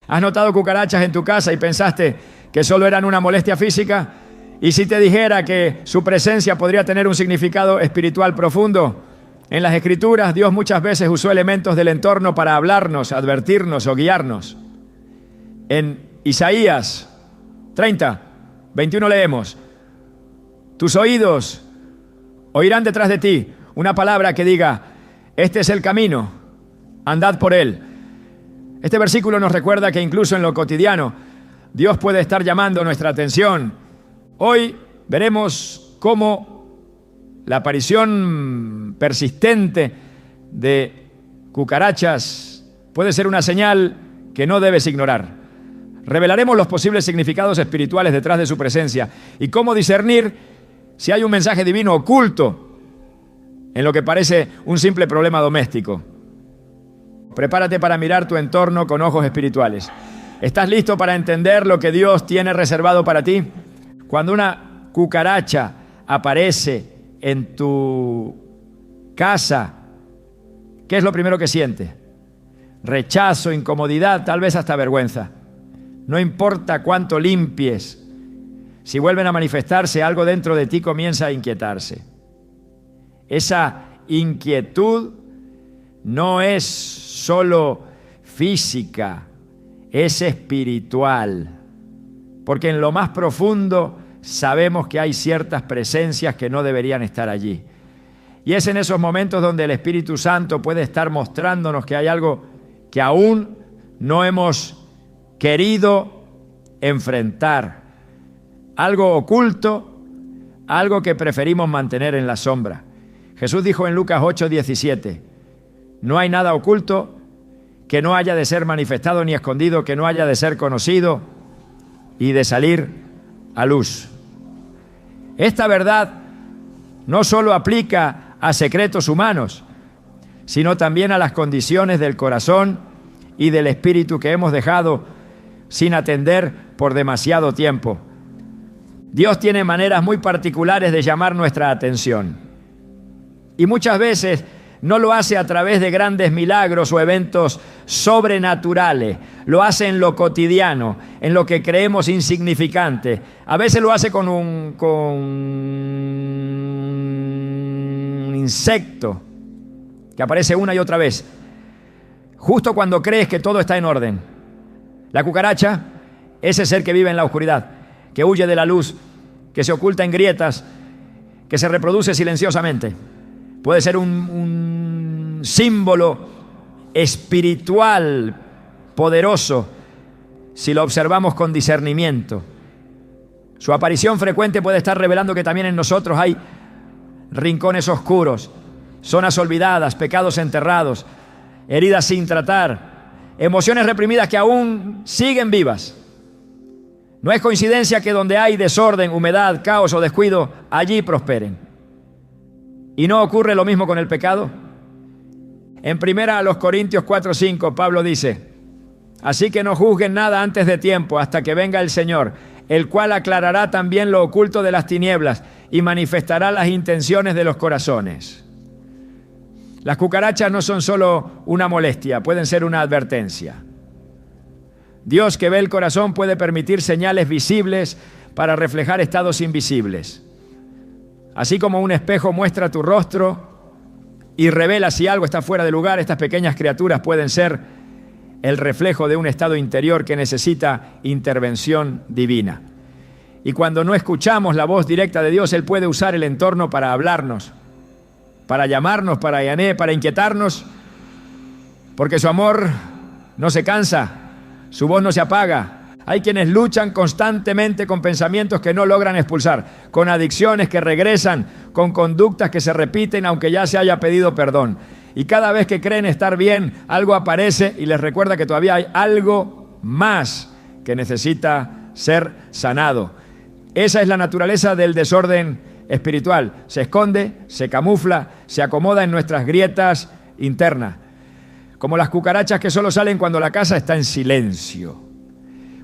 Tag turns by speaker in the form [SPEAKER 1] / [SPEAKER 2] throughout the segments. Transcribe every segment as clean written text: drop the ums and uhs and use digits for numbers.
[SPEAKER 1] ¿Has notado cucarachas en tu casa y pensaste que solo eran una molestia física? ¿Y si te dijera que su presencia podría tener un significado espiritual profundo? En las Escrituras, Dios muchas veces usó elementos del entorno para hablarnos, advertirnos o guiarnos. En Isaías 30, 21 leemos: tus oídos oirán detrás de ti una palabra que diga: este es el camino, andad por él. Este versículo nos recuerda que incluso en lo cotidiano, Dios puede estar llamando nuestra atención. Hoy veremos cómo la aparición persistente de cucarachas puede ser una señal que no debes ignorar. Revelaremos los posibles significados espirituales detrás de su presencia y cómo discernir si hay un mensaje divino oculto en lo que parece un simple problema doméstico. Prepárate para mirar tu entorno con ojos espirituales. ¿Estás listo para entender lo que Dios tiene reservado para ti? Cuando una cucaracha aparece en tu casa, ¿qué es lo primero que sientes? Rechazo, incomodidad, tal vez hasta vergüenza. No importa cuánto limpies, si vuelven a manifestarse, algo dentro de ti comienza a inquietarse. Esa inquietud no es solo física, es espiritual. Porque en lo más profundo sabemos que hay ciertas presencias que no deberían estar allí. Y es en esos momentos donde el Espíritu Santo puede estar mostrándonos que hay algo que aún no hemos querido enfrentar. Algo oculto, algo que preferimos mantener en la sombra. Jesús dijo en Lucas 8:17, no hay nada oculto que no haya de ser manifestado ni escondido, que no haya de ser conocido y de salir a luz. Esta verdad no solo aplica a secretos humanos, sino también a las condiciones del corazón y del espíritu que hemos dejado sin atender por demasiado tiempo. Dios tiene maneras muy particulares de llamar nuestra atención. Y muchas veces no lo hace a través de grandes milagros o eventos sobrenaturales. Lo hace en lo cotidiano, en lo que creemos insignificante. A veces lo hace con un insecto que aparece una y otra vez, justo cuando crees que todo está en orden. La cucaracha, ese ser que vive en la oscuridad, que huye de la luz, que se oculta en grietas, que se reproduce silenciosamente. Puede ser un símbolo espiritual poderoso si lo observamos con discernimiento. Su aparición frecuente puede estar revelando que también en nosotros hay rincones oscuros, zonas olvidadas, pecados enterrados, heridas sin tratar, emociones reprimidas que aún siguen vivas. No es coincidencia que donde hay desorden, humedad, caos o descuido, allí prosperen. ¿Y no ocurre lo mismo con el pecado? En 1 Corintios 4:5, Pablo dice: así que no juzguen nada antes de tiempo, hasta que venga el Señor, el cual aclarará también lo oculto de las tinieblas y manifestará las intenciones de los corazones. Las cucarachas no son solo una molestia, pueden ser una advertencia. Dios, que ve el corazón, puede permitir señales visibles para reflejar estados invisibles. Así como un espejo muestra tu rostro y revela si algo está fuera de lugar, estas pequeñas criaturas pueden ser el reflejo de un estado interior que necesita intervención divina. Y cuando no escuchamos la voz directa de Dios, Él puede usar el entorno para hablarnos, para llamarnos, para inquietarnos, porque su amor no se cansa, su voz no se apaga. Hay quienes luchan constantemente con pensamientos que no logran expulsar, con adicciones que regresan, con conductas que se repiten aunque ya se haya pedido perdón. Y cada vez que creen estar bien, algo aparece y les recuerda que todavía hay algo más que necesita ser sanado. Esa es la naturaleza del desorden espiritual. Se esconde, se camufla, se acomoda en nuestras grietas internas. Como las cucarachas que solo salen cuando la casa está en silencio,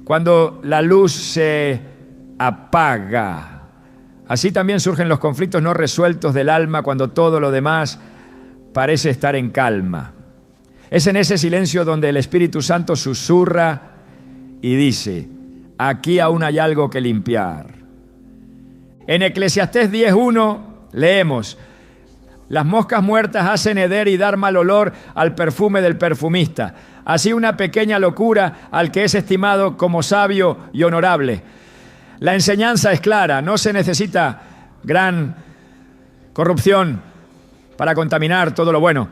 [SPEAKER 1] cuando la luz se apaga. Así también surgen los conflictos no resueltos del alma cuando todo lo demás parece estar en calma. Es en ese silencio donde el Espíritu Santo susurra y dice, aquí aún hay algo que limpiar. En Eclesiastés 10:1 leemos, las moscas muertas hacen heder y dar mal olor al perfume del perfumista. Así una pequeña locura al que es estimado como sabio y honorable. La enseñanza es clara, no se necesita gran corrupción para contaminar todo lo bueno.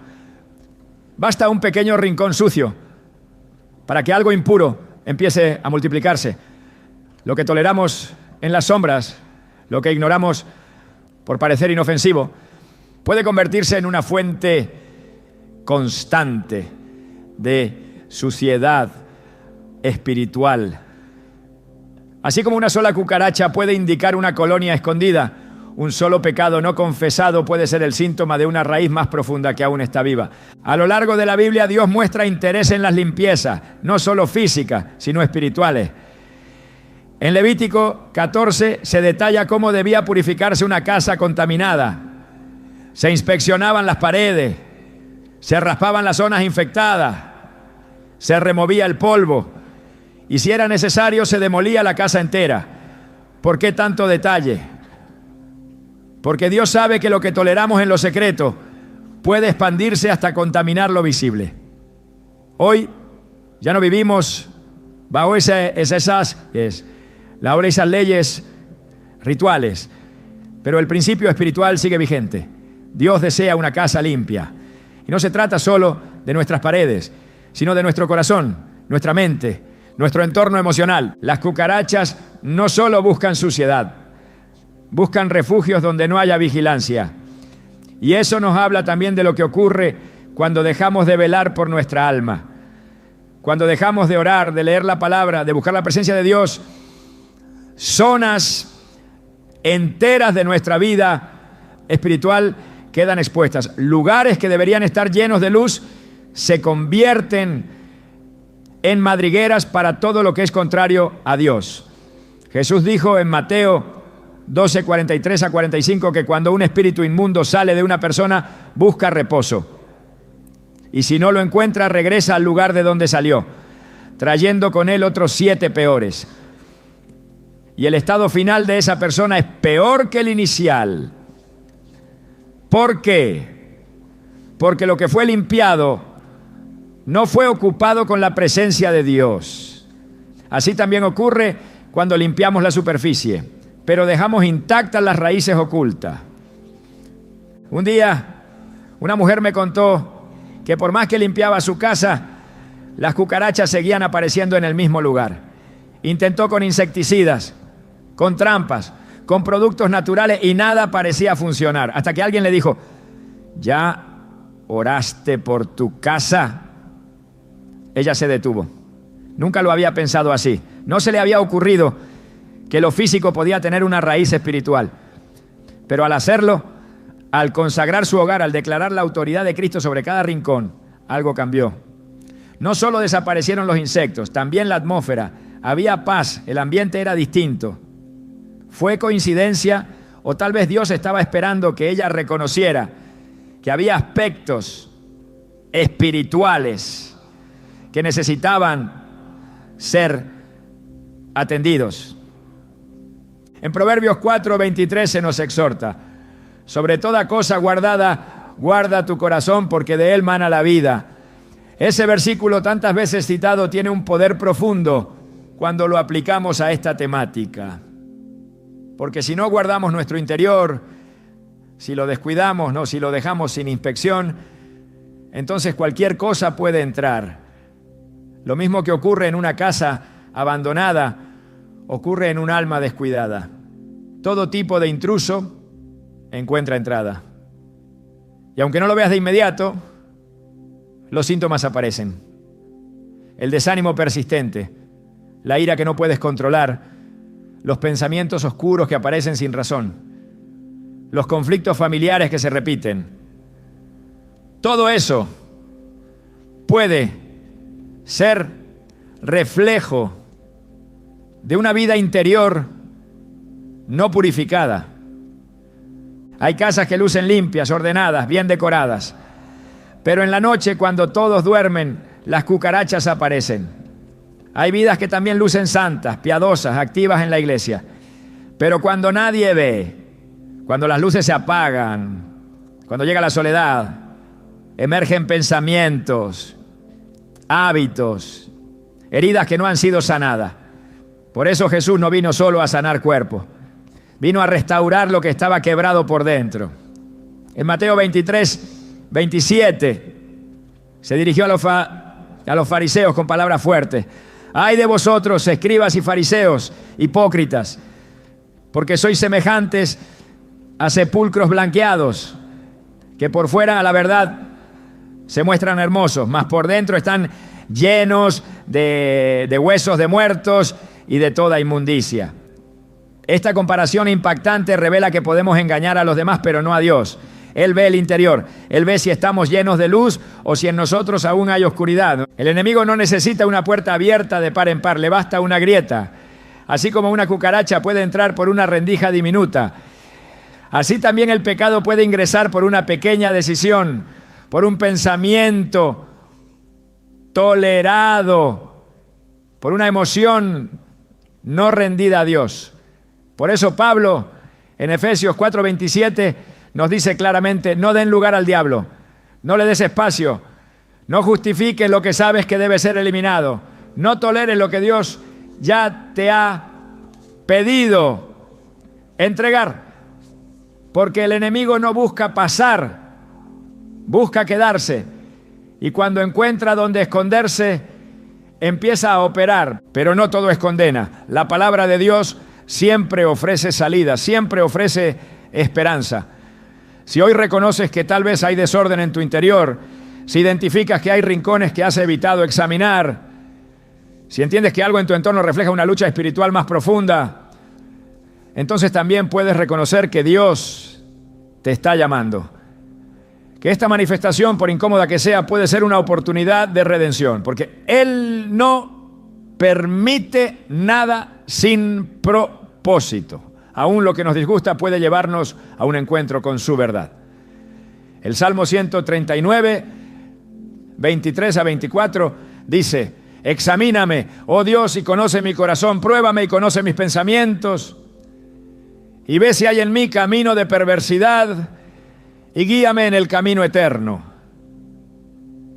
[SPEAKER 1] Basta un pequeño rincón sucio para que algo impuro empiece a multiplicarse. Lo que toleramos en las sombras, lo que ignoramos por parecer inofensivo, puede convertirse en una fuente constante de suciedad espiritual. Así como una sola cucaracha puede indicar una colonia escondida, un solo pecado no confesado puede ser el síntoma de una raíz más profunda que aún está viva. A lo largo de la Biblia, Dios muestra interés en las limpiezas, no solo físicas, sino espirituales. En Levítico 14 se detalla cómo debía purificarse una casa contaminada. Se inspeccionaban las paredes, se raspaban las zonas infectadas, se removía el polvo y si era necesario se demolía la casa entera. ¿Por qué tanto detalle? Porque Dios sabe que lo que toleramos en lo secreto puede expandirse hasta contaminar lo visible. Hoy ya no vivimos bajo esas leyes rituales, pero el principio espiritual sigue vigente. Dios desea una casa limpia. Y no se trata solo de nuestras paredes, sino de nuestro corazón, nuestra mente, nuestro entorno emocional. Las cucarachas no solo buscan suciedad, buscan refugios donde no haya vigilancia. Y eso nos habla también de lo que ocurre cuando dejamos de velar por nuestra alma. Cuando dejamos de orar, de leer la palabra, de buscar la presencia de Dios, zonas enteras de nuestra vida espiritual quedan expuestas. Lugares que deberían estar llenos de luz se convierten en madrigueras para todo lo que es contrario a Dios. Jesús dijo en Mateo 12:43-45 que cuando un espíritu inmundo sale de una persona, busca reposo. Y si no lo encuentra, regresa al lugar de donde salió, trayendo con él otros 7 peores. Y el estado final de esa persona es peor que el inicial. ¿Por qué? Porque lo que fue limpiado no fue ocupado con la presencia de Dios. Así también ocurre cuando limpiamos la superficie, pero dejamos intactas las raíces ocultas. Un día, una mujer me contó que por más que limpiaba su casa, las cucarachas seguían apareciendo en el mismo lugar. Intentó con insecticidas, con trampas, con productos naturales y nada parecía funcionar. Hasta que alguien le dijo, ¿ya oraste por tu casa? Ella se detuvo. Nunca lo había pensado así. No se le había ocurrido que lo físico podía tener una raíz espiritual. Pero al hacerlo, al consagrar su hogar, al declarar la autoridad de Cristo sobre cada rincón, algo cambió. No solo desaparecieron los insectos, también la atmósfera. Había paz, el ambiente era distinto. ¿Fue coincidencia o tal vez Dios estaba esperando que ella reconociera que había aspectos espirituales que necesitaban ser atendidos? En Proverbios 4:23 se nos exhorta, sobre toda cosa guardada, guarda tu corazón porque de él mana la vida. Ese versículo tantas veces citado tiene un poder profundo cuando lo aplicamos a esta temática. Porque si no guardamos nuestro interior, si lo descuidamos, no, si lo dejamos sin inspección, entonces cualquier cosa puede entrar. Lo mismo que ocurre en una casa abandonada, ocurre en un alma descuidada. Todo tipo de intruso encuentra entrada. Y aunque no lo veas de inmediato, los síntomas aparecen. El desánimo persistente, la ira que no puedes controlar, los pensamientos oscuros que aparecen sin razón, los conflictos familiares que se repiten. Todo eso puede ser reflejo de una vida interior no purificada. Hay casas que lucen limpias, ordenadas, bien decoradas, pero en la noche, cuando todos duermen, las cucarachas aparecen. Hay vidas que también lucen santas, piadosas, activas en la iglesia. Pero cuando nadie ve, cuando las luces se apagan, cuando llega la soledad, emergen pensamientos, hábitos, heridas que no han sido sanadas. Por eso Jesús no vino solo a sanar cuerpos, vino a restaurar lo que estaba quebrado por dentro. En Mateo 23, 27, se dirigió a los fariseos con palabras fuertes. ¡Ay de vosotros, escribas y fariseos, hipócritas! Porque sois semejantes a sepulcros blanqueados, que por fuera, a la verdad, se muestran hermosos, mas por dentro están llenos de huesos de muertos y de toda inmundicia. Esta comparación impactante revela que podemos engañar a los demás, pero no a Dios. Él ve el interior, Él ve si estamos llenos de luz o si en nosotros aún hay oscuridad. El enemigo no necesita una puerta abierta de par en par, le basta una grieta. Así como una cucaracha puede entrar por una rendija diminuta, así también el pecado puede ingresar por una pequeña decisión, por un pensamiento tolerado, por una emoción no rendida a Dios. Por eso Pablo en Efesios 4:27 nos dice claramente: no den lugar al diablo, no le des espacio, no justifiques lo que sabes que debe ser eliminado, no toleres lo que Dios ya te ha pedido entregar, porque el enemigo no busca pasar, busca quedarse, y cuando encuentra donde esconderse, empieza a operar. Pero no todo es condena. La palabra de Dios siempre ofrece salida, siempre ofrece esperanza. Si hoy reconoces que tal vez hay desorden en tu interior, si identificas que hay rincones que has evitado examinar, si entiendes que algo en tu entorno refleja una lucha espiritual más profunda, entonces también puedes reconocer que Dios te está llamando. Que esta manifestación, por incómoda que sea, puede ser una oportunidad de redención, porque Él no permite nada sin propósito. Aún lo que nos disgusta puede llevarnos a un encuentro con su verdad. El Salmo 139, 23 a 24, dice: examíname, oh Dios, y conoce mi corazón, pruébame y conoce mis pensamientos, y ve si hay en mí camino de perversidad, y guíame en el camino eterno.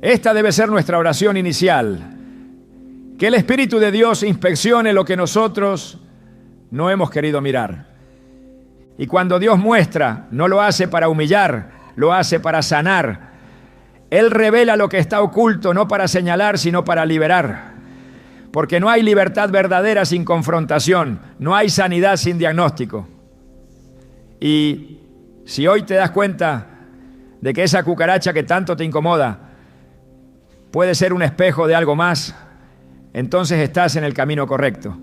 [SPEAKER 1] Esta debe ser nuestra oración inicial. Que el Espíritu de Dios inspeccione lo que nosotros no hemos querido mirar. Y cuando Dios muestra, no lo hace para humillar, lo hace para sanar. Él revela lo que está oculto, no para señalar, sino para liberar. Porque no hay libertad verdadera sin confrontación, no hay sanidad sin diagnóstico. Y si hoy te das cuenta de que esa cucaracha que tanto te incomoda puede ser un espejo de algo más, entonces estás en el camino correcto.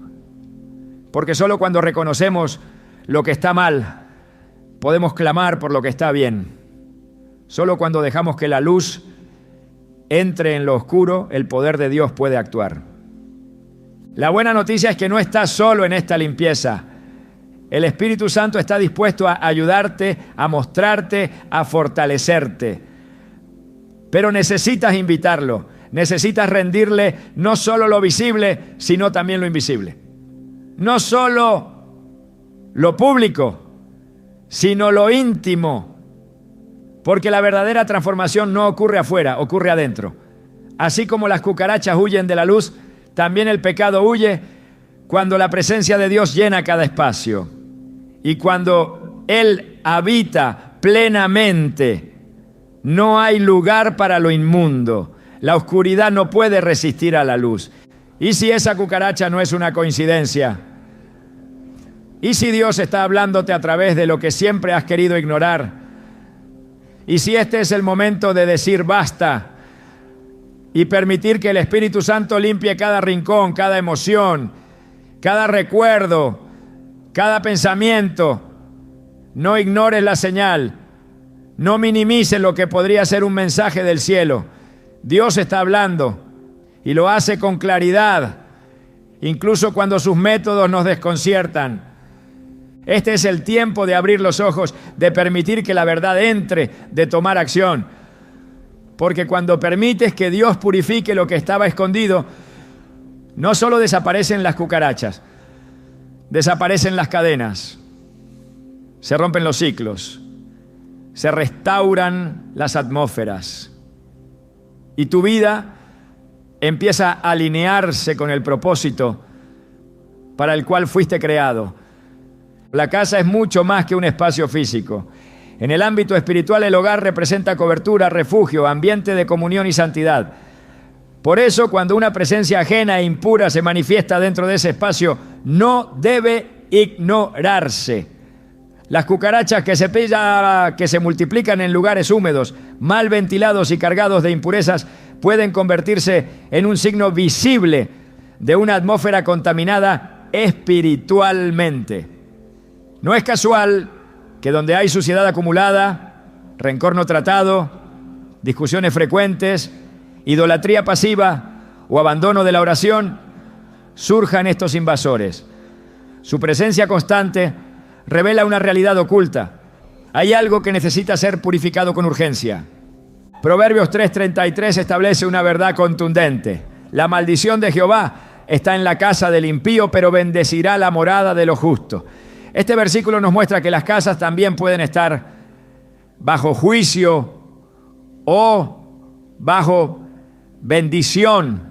[SPEAKER 1] Porque solo cuando reconocemos lo que está mal, podemos clamar por lo que está bien. Solo cuando dejamos que la luz entre en lo oscuro, el poder de Dios puede actuar. La buena noticia es que no estás solo en esta limpieza. El Espíritu Santo está dispuesto a ayudarte, a mostrarte, a fortalecerte. Pero necesitas invitarlo, necesitas rendirle no solo lo visible, sino también lo invisible. No solo lo público, sino lo íntimo. Porque la verdadera transformación no ocurre afuera, ocurre adentro. Así como las cucarachas huyen de la luz, también el pecado huye cuando la presencia de Dios llena cada espacio. Y cuando Él habita plenamente, no hay lugar para lo inmundo. La oscuridad no puede resistir a la luz. ¿Y si esa cucaracha no es una coincidencia? ¿Y si Dios está hablándote a través de lo que siempre has querido ignorar? ¿Y si este es el momento de decir basta y permitir que el Espíritu Santo limpie cada rincón, cada emoción, cada recuerdo, cada pensamiento? No ignores la señal, no minimices lo que podría ser un mensaje del cielo. Dios está hablando y lo hace con claridad, incluso cuando sus métodos nos desconciertan. Este es el tiempo de abrir los ojos, de permitir que la verdad entre, de tomar acción. Porque cuando permites que Dios purifique lo que estaba escondido, No solo desaparecen las cucarachas, desaparecen las cadenas, se rompen los ciclos, se restauran las atmósferas y tu vida empieza a alinearse con el propósito para el cual fuiste creado. La casa es mucho más que un espacio físico. En el ámbito espiritual, el hogar representa cobertura, refugio, ambiente de comunión y santidad. Por eso, cuando una presencia ajena e impura se manifiesta dentro de ese espacio, no debe ignorarse. Las cucarachas que se multiplican en lugares húmedos, mal ventilados y cargados de impurezas, pueden convertirse en un signo visible de una atmósfera contaminada espiritualmente. No es casual que donde hay suciedad acumulada, rencor no tratado, discusiones frecuentes, idolatría pasiva o abandono de la oración, surjan estos invasores. Su presencia constante revela una realidad oculta. Hay algo que necesita ser purificado con urgencia. Proverbios 3:33 establece una verdad contundente. La maldición de Jehová está en la casa del impío, pero bendecirá la morada de los justos. Este versículo nos muestra que las casas también pueden estar bajo juicio o bajo bendición,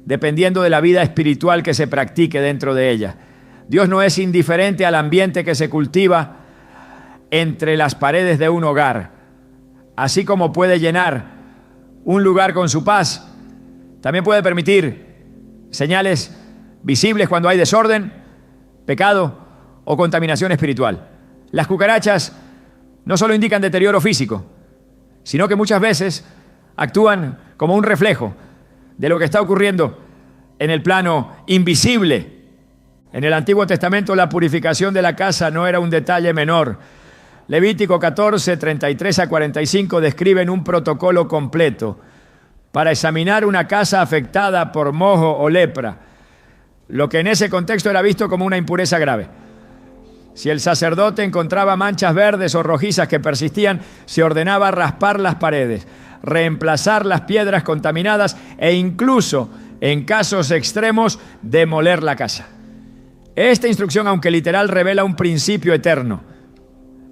[SPEAKER 1] dependiendo de la vida espiritual que se practique dentro de ella. Dios no es indiferente al ambiente que se cultiva entre las paredes de un hogar. Así como puede llenar un lugar con su paz, también puede permitir señales visibles cuando hay desorden, pecado o contaminación espiritual. Las cucarachas no solo indican deterioro físico, sino que muchas veces actúan como un reflejo de lo que está ocurriendo en el plano invisible. En el Antiguo Testamento la purificación de la casa no era un detalle menor. Levítico 14, 33 a 45 describen un protocolo completo para examinar una casa afectada por mojo o lepra, lo que en ese contexto era visto como una impureza grave. Si el sacerdote encontraba manchas verdes o rojizas que persistían, se ordenaba raspar las paredes, reemplazar las piedras contaminadas e incluso, en casos extremos, demoler la casa. Esta instrucción, aunque literal, revela un principio eterno.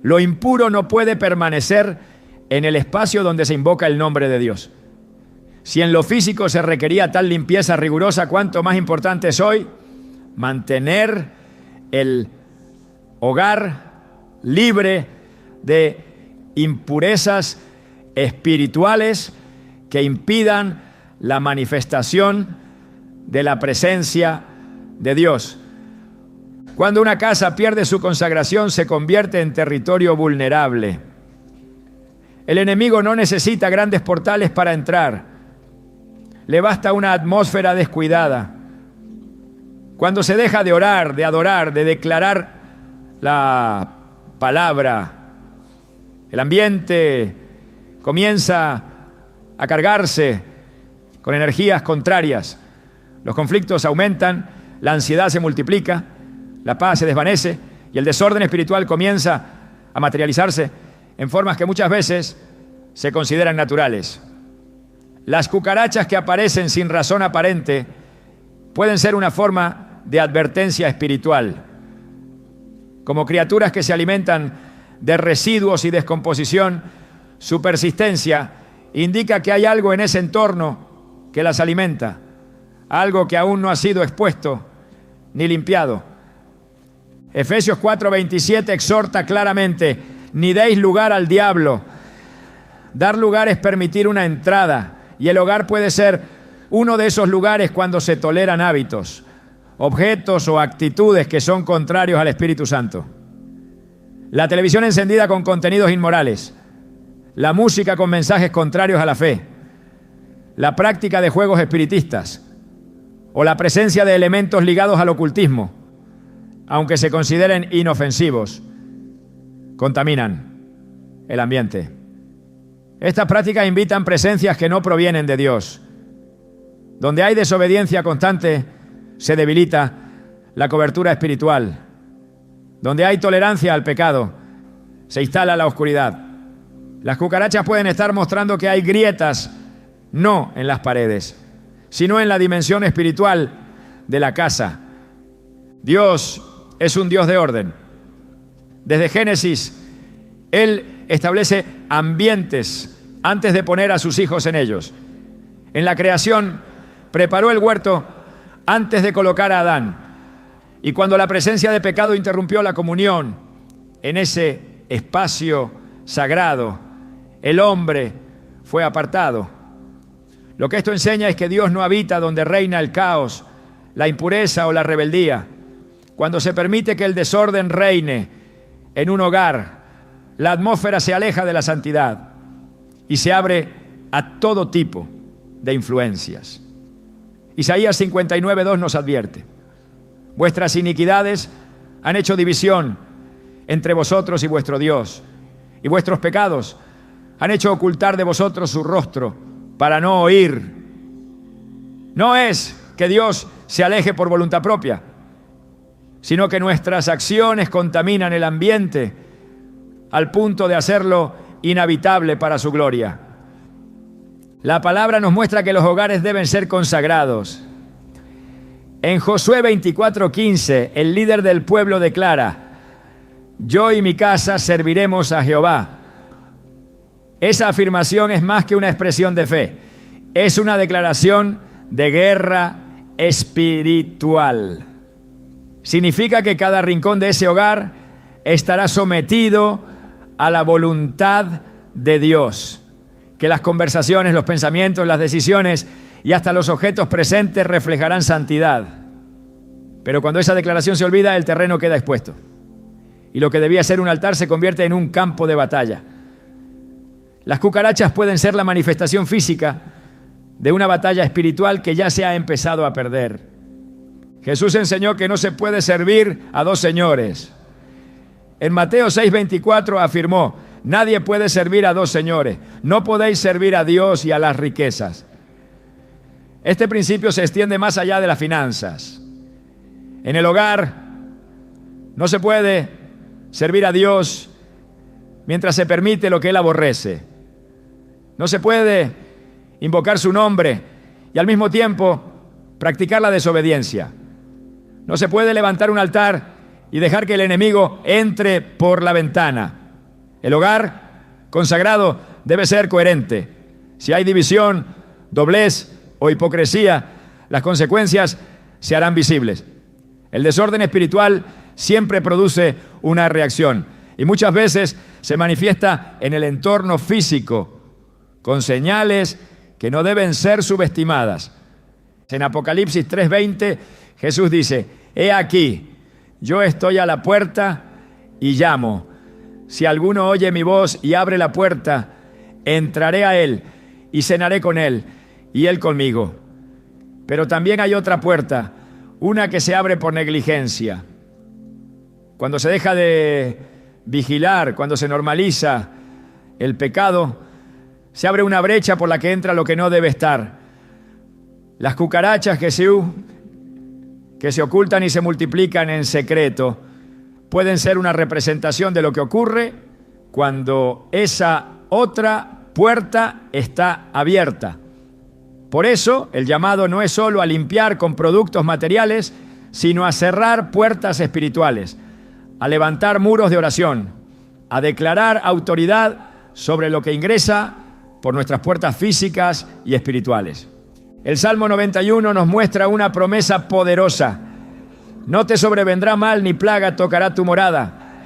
[SPEAKER 1] Lo impuro no puede permanecer en el espacio donde se invoca el nombre de Dios. Si en lo físico se requería tal limpieza rigurosa, cuánto más importante es hoy mantener el hogar libre de impurezas espirituales que impidan la manifestación de la presencia de Dios. Cuando una casa pierde su consagración, se convierte en territorio vulnerable. El enemigo no necesita grandes portales para entrar. Le basta una atmósfera descuidada. Cuando se deja de orar, de adorar, de declarar la palabra, el ambiente comienza a cargarse con energías contrarias. Los conflictos aumentan, la ansiedad se multiplica, la paz se desvanece y el desorden espiritual comienza a materializarse en formas que muchas veces se consideran naturales. Las cucarachas que aparecen sin razón aparente pueden ser una forma de advertencia espiritual. Como criaturas que se alimentan de residuos y descomposición, su persistencia indica que hay algo en ese entorno que las alimenta, algo que aún no ha sido expuesto ni limpiado. Efesios 4:27 exhorta claramente: ni deis lugar al diablo. Dar lugar es permitir una entrada, y el hogar puede ser uno de esos lugares cuando se toleran hábitos, objetos o actitudes que son contrarios al Espíritu Santo. La televisión encendida con contenidos inmorales, la música con mensajes contrarios a la fe, la práctica de juegos espiritistas o la presencia de elementos ligados al ocultismo, aunque se consideren inofensivos, contaminan el ambiente. Estas prácticas invitan presencias que no provienen de Dios. Donde hay desobediencia constante, se debilita la cobertura espiritual. Donde hay tolerancia al pecado, se instala la oscuridad. Las cucarachas pueden estar mostrando que hay grietas, no en las paredes, sino en la dimensión espiritual de la casa. Dios es un Dios de orden. Desde Génesis, Él establece ambientes antes de poner a sus hijos en ellos. En la creación, preparó el huerto antes de colocar a Adán. Y cuando la presencia de pecado interrumpió la comunión en ese espacio sagrado, el hombre fue apartado. Lo que esto enseña es que Dios no habita donde reina el caos, la impureza o la rebeldía. Cuando se permite que el desorden reine en un hogar, la atmósfera se aleja de la santidad y se abre a todo tipo de influencias. Isaías 59:2 nos advierte: vuestras iniquidades han hecho división entre vosotros y vuestro Dios, y vuestros pecados han hecho ocultar de vosotros su rostro para no oír. No es que Dios se aleje por voluntad propia, sino que nuestras acciones contaminan el ambiente al punto de hacerlo inhabitable para su gloria. La palabra nos muestra que los hogares deben ser consagrados. En Josué 24:15, el líder del pueblo declara: yo y mi casa serviremos a Jehová. Esa afirmación es más que una expresión de fe, es una declaración de guerra espiritual. Significa que cada rincón de ese hogar estará sometido a la voluntad de Dios, que las conversaciones, los pensamientos, las decisiones y hasta los objetos presentes reflejarán santidad. Pero cuando esa declaración se olvida, el terreno queda expuesto y lo que debía ser un altar se convierte en un campo de batalla. Las cucarachas pueden ser la manifestación física de una batalla espiritual que ya se ha empezado a perder. Jesús enseñó que no se puede servir a dos señores. En Mateo 6:24 afirmó: nadie puede servir a dos señores. No podéis servir a Dios y a las riquezas. Este principio se extiende más allá de las finanzas. En el hogar no se puede servir a Dios mientras se permite lo que Él aborrece. No se puede invocar su nombre y al mismo tiempo practicar la desobediencia. No se puede levantar un altar y dejar que el enemigo entre por la ventana. El hogar consagrado debe ser coherente. Si hay división, doblez o hipocresía, las consecuencias se harán visibles. El desorden espiritual siempre produce una reacción y muchas veces se manifiesta en el entorno físico con señales que no deben ser subestimadas. En Apocalipsis 3:20 Jesús dice: he aquí, yo estoy a la puerta y llamo. Si alguno oye mi voz y abre la puerta, entraré a él y cenaré con él y él conmigo. Pero también hay otra puerta, una que se abre por negligencia. Cuando se deja de vigilar, cuando se normaliza el pecado, se abre una brecha por la que entra lo que no debe estar. Las cucarachas que se ocultan y se multiplican en secreto pueden ser una representación de lo que ocurre cuando esa otra puerta está abierta. Por eso, el llamado no es solo a limpiar con productos materiales, sino a cerrar puertas espirituales, a levantar muros de oración, a declarar autoridad sobre lo que ingresa por nuestras puertas físicas y espirituales. El Salmo 91 nos muestra una promesa poderosa. No te sobrevendrá mal ni plaga tocará tu morada.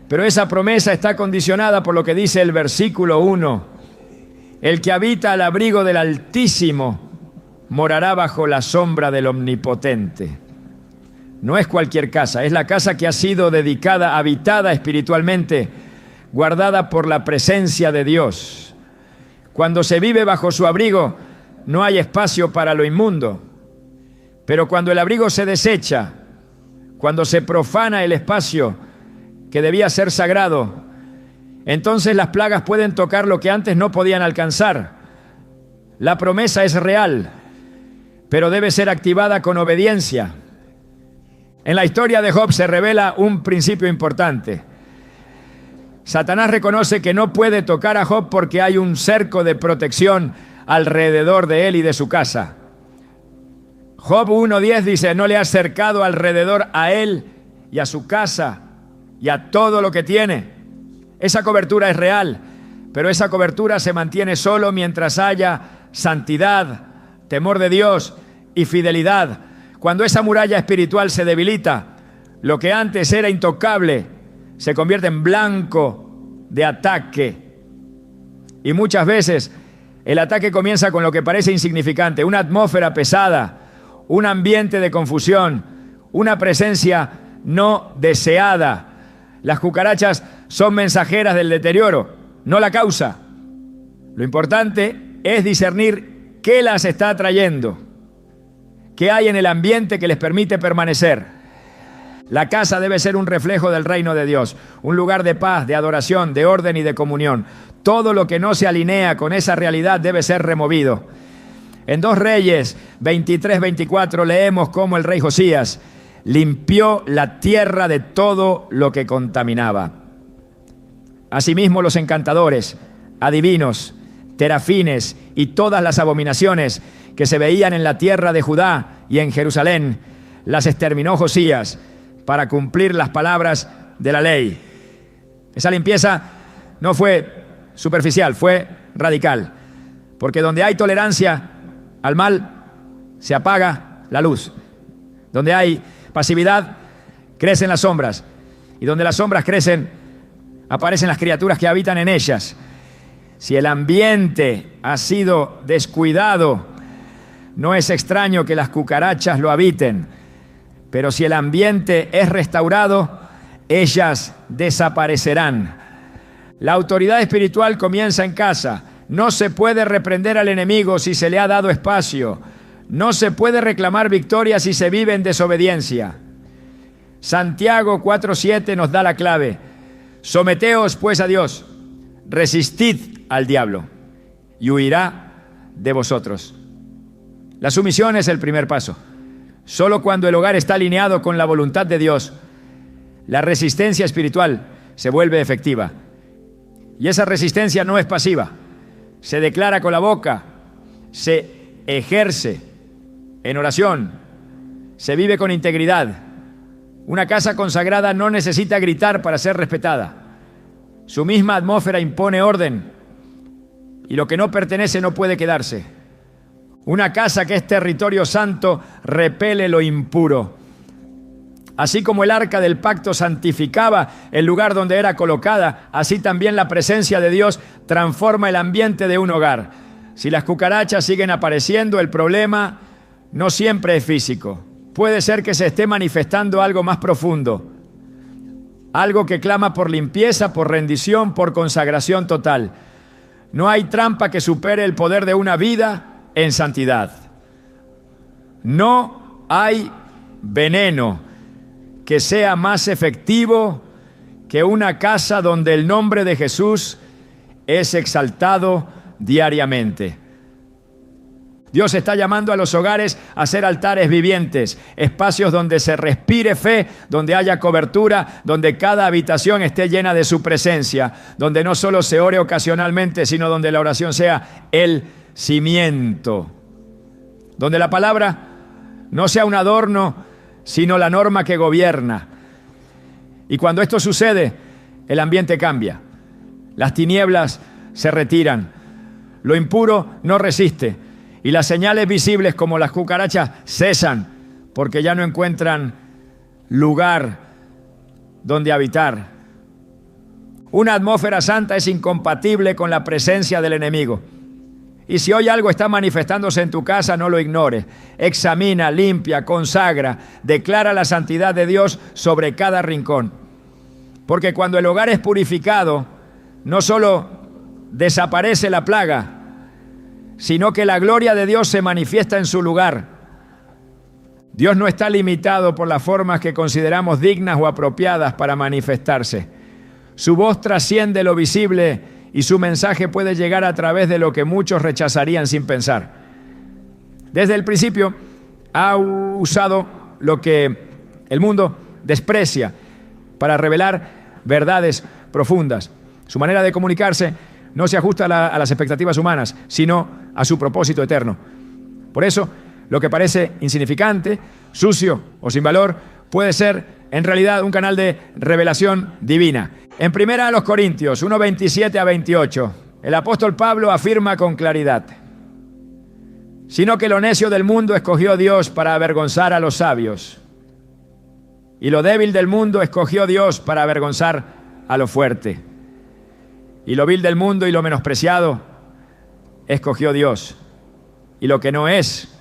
[SPEAKER 1] Pero esa promesa está condicionada por lo que dice el versículo 1. El que habita al abrigo del Altísimo morará bajo la sombra del Omnipotente. No es cualquier casa, es la casa que ha sido dedicada, habitada espiritualmente, guardada por la presencia de Dios. Cuando se vive bajo su abrigo, no hay espacio para lo inmundo. Pero cuando el abrigo se desecha, cuando se profana el espacio que debía ser sagrado, entonces las plagas pueden tocar lo que antes no podían alcanzar. La promesa es real, pero debe ser activada con obediencia. En la historia de Job se revela un principio importante. Satanás reconoce que no puede tocar a Job porque hay un cerco de protección alrededor de él y de su casa. Job 1:10 dice, no le has cercado alrededor a él y a su casa y a todo lo que tiene. Esa cobertura es real, pero esa cobertura se mantiene solo mientras haya santidad, temor de Dios y fidelidad. Cuando esa muralla espiritual se debilita, lo que antes era intocable se convierte en blanco de ataque. Y muchas veces el ataque comienza con lo que parece insignificante, una atmósfera pesada, un ambiente de confusión, una presencia no deseada. Las cucarachas son mensajeras del deterioro, no la causa. Lo importante es discernir qué las está atrayendo, qué hay en el ambiente que les permite permanecer. La casa debe ser un reflejo del reino de Dios, un lugar de paz, de adoración, de orden y de comunión. Todo lo que no se alinea con esa realidad debe ser removido. En 2 Reyes 23-24 leemos cómo el rey Josías limpió la tierra de todo lo que contaminaba. Asimismo, los encantadores, adivinos, terafines y todas las abominaciones que se veían en la tierra de Judá y en Jerusalén, las exterminó Josías para cumplir las palabras de la ley. Esa limpieza no fue superficial, fue radical, porque donde hay tolerancia al mal, se apaga la luz. Donde hay pasividad, crecen las sombras. Y donde las sombras crecen, aparecen las criaturas que habitan en ellas. Si el ambiente ha sido descuidado, no es extraño que las cucarachas lo habiten. Pero si el ambiente es restaurado, ellas desaparecerán. La autoridad espiritual comienza en casa. No se puede reprender al enemigo si se le ha dado espacio. No se puede reclamar victoria si se vive en desobediencia. Santiago 4:7 nos da la clave. Someteos pues a Dios, resistid al diablo y huirá de vosotros. La sumisión es el primer paso. Solo cuando el hogar está alineado con la voluntad de Dios, la resistencia espiritual se vuelve efectiva. Y esa resistencia no es pasiva. Se declara con la boca, se ejerce en oración, se vive con integridad. Una casa consagrada no necesita gritar para ser respetada. Su misma atmósfera impone orden y lo que no pertenece no puede quedarse. Una casa que es territorio santo repele lo impuro. Así como el arca del pacto santificaba el lugar donde era colocada, así también la presencia de Dios transforma el ambiente de un hogar. Si las cucarachas siguen apareciendo, el problema no siempre es físico. Puede ser que se esté manifestando algo más profundo, algo que clama por limpieza, por rendición, por consagración total. No hay trampa que supere el poder de una vida en santidad. No hay veneno que sea más efectivo que una casa donde el nombre de Jesús es exaltado diariamente. Dios está llamando a los hogares a ser altares vivientes, espacios donde se respire fe, donde haya cobertura, donde cada habitación esté llena de su presencia, donde no solo se ore ocasionalmente, sino donde la oración sea el cimiento, donde la palabra no sea un adorno, sino la norma que gobierna. Y cuando esto sucede, el ambiente cambia. Las tinieblas se retiran. Lo impuro no resiste. Y las señales visibles como las cucarachas cesan porque ya no encuentran lugar donde habitar. Una atmósfera santa es incompatible con la presencia del enemigo. Y si hoy algo está manifestándose en tu casa, no lo ignores. Examina, limpia, consagra, declara la santidad de Dios sobre cada rincón. Porque cuando el hogar es purificado, no solo desaparece la plaga, sino que la gloria de Dios se manifiesta en su lugar. Dios no está limitado por las formas que consideramos dignas o apropiadas para manifestarse. Su voz trasciende lo visible y su mensaje puede llegar a través de lo que muchos rechazarían sin pensar. Desde el principio ha usado lo que el mundo desprecia para revelar verdades profundas. Su manera de comunicarse no se ajusta a las expectativas humanas, sino a su propósito eterno. Por eso, Lo que parece insignificante, sucio o sin valor puede ser en realidad un canal de revelación divina. En 1 Corintios 1, 27 a 28, el apóstol Pablo afirma con claridad: sino que lo necio del mundo escogió Dios para avergonzar a los sabios, y lo débil del mundo escogió Dios para avergonzar a lo fuerte, y lo vil del mundo y lo menospreciado escogió Dios, y lo que no es,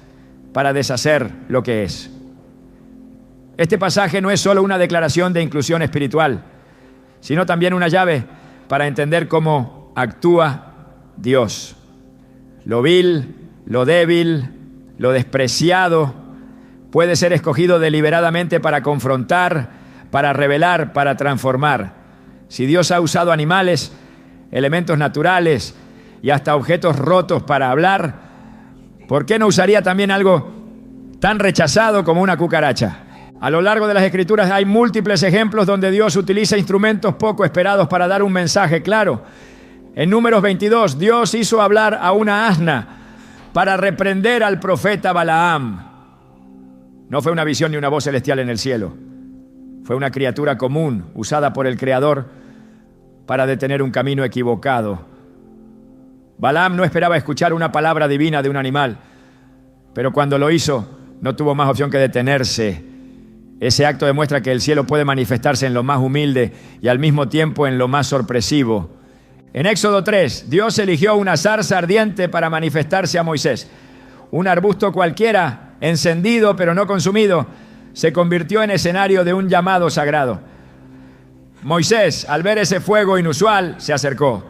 [SPEAKER 1] para deshacer lo que es. Este pasaje no es solo una declaración de inclusión espiritual, sino también una llave para entender cómo actúa Dios. Lo vil, lo débil, lo despreciado puede ser escogido deliberadamente para confrontar, para revelar, para transformar. Si Dios ha usado animales, elementos naturales y hasta objetos rotos para hablar, ¿por qué no usaría también algo tan rechazado como una cucaracha? A lo largo de las Escrituras hay múltiples ejemplos donde Dios utiliza instrumentos poco esperados para dar un mensaje claro. En Números 22, Dios hizo hablar a una asna para reprender al profeta Balaam. No fue una visión ni una voz celestial en el cielo. Fue una criatura común usada por el Creador para detener un camino equivocado. Balaam no esperaba escuchar una palabra divina de un animal, pero cuando lo hizo, no tuvo más opción que detenerse. Ese acto demuestra que el cielo puede manifestarse en lo más humilde y al mismo tiempo en lo más sorpresivo. En Éxodo 3, Dios eligió una zarza ardiente para manifestarse a Moisés. Un arbusto cualquiera, encendido pero no consumido, se convirtió en escenario de un llamado sagrado. Moisés, al ver ese fuego inusual, se acercó.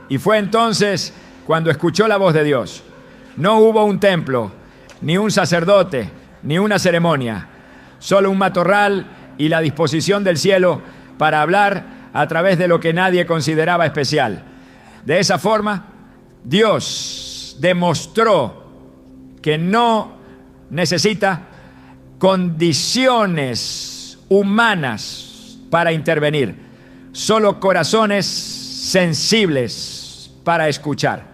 [SPEAKER 1] Y fue entonces cuando escuchó la voz de Dios. No hubo un templo, ni un sacerdote, ni una ceremonia. Solo un matorral y la disposición del cielo para hablar a través de lo que nadie consideraba especial. De esa forma, Dios demostró que no necesita condiciones humanas para intervenir, solo corazones sensibles para escuchar.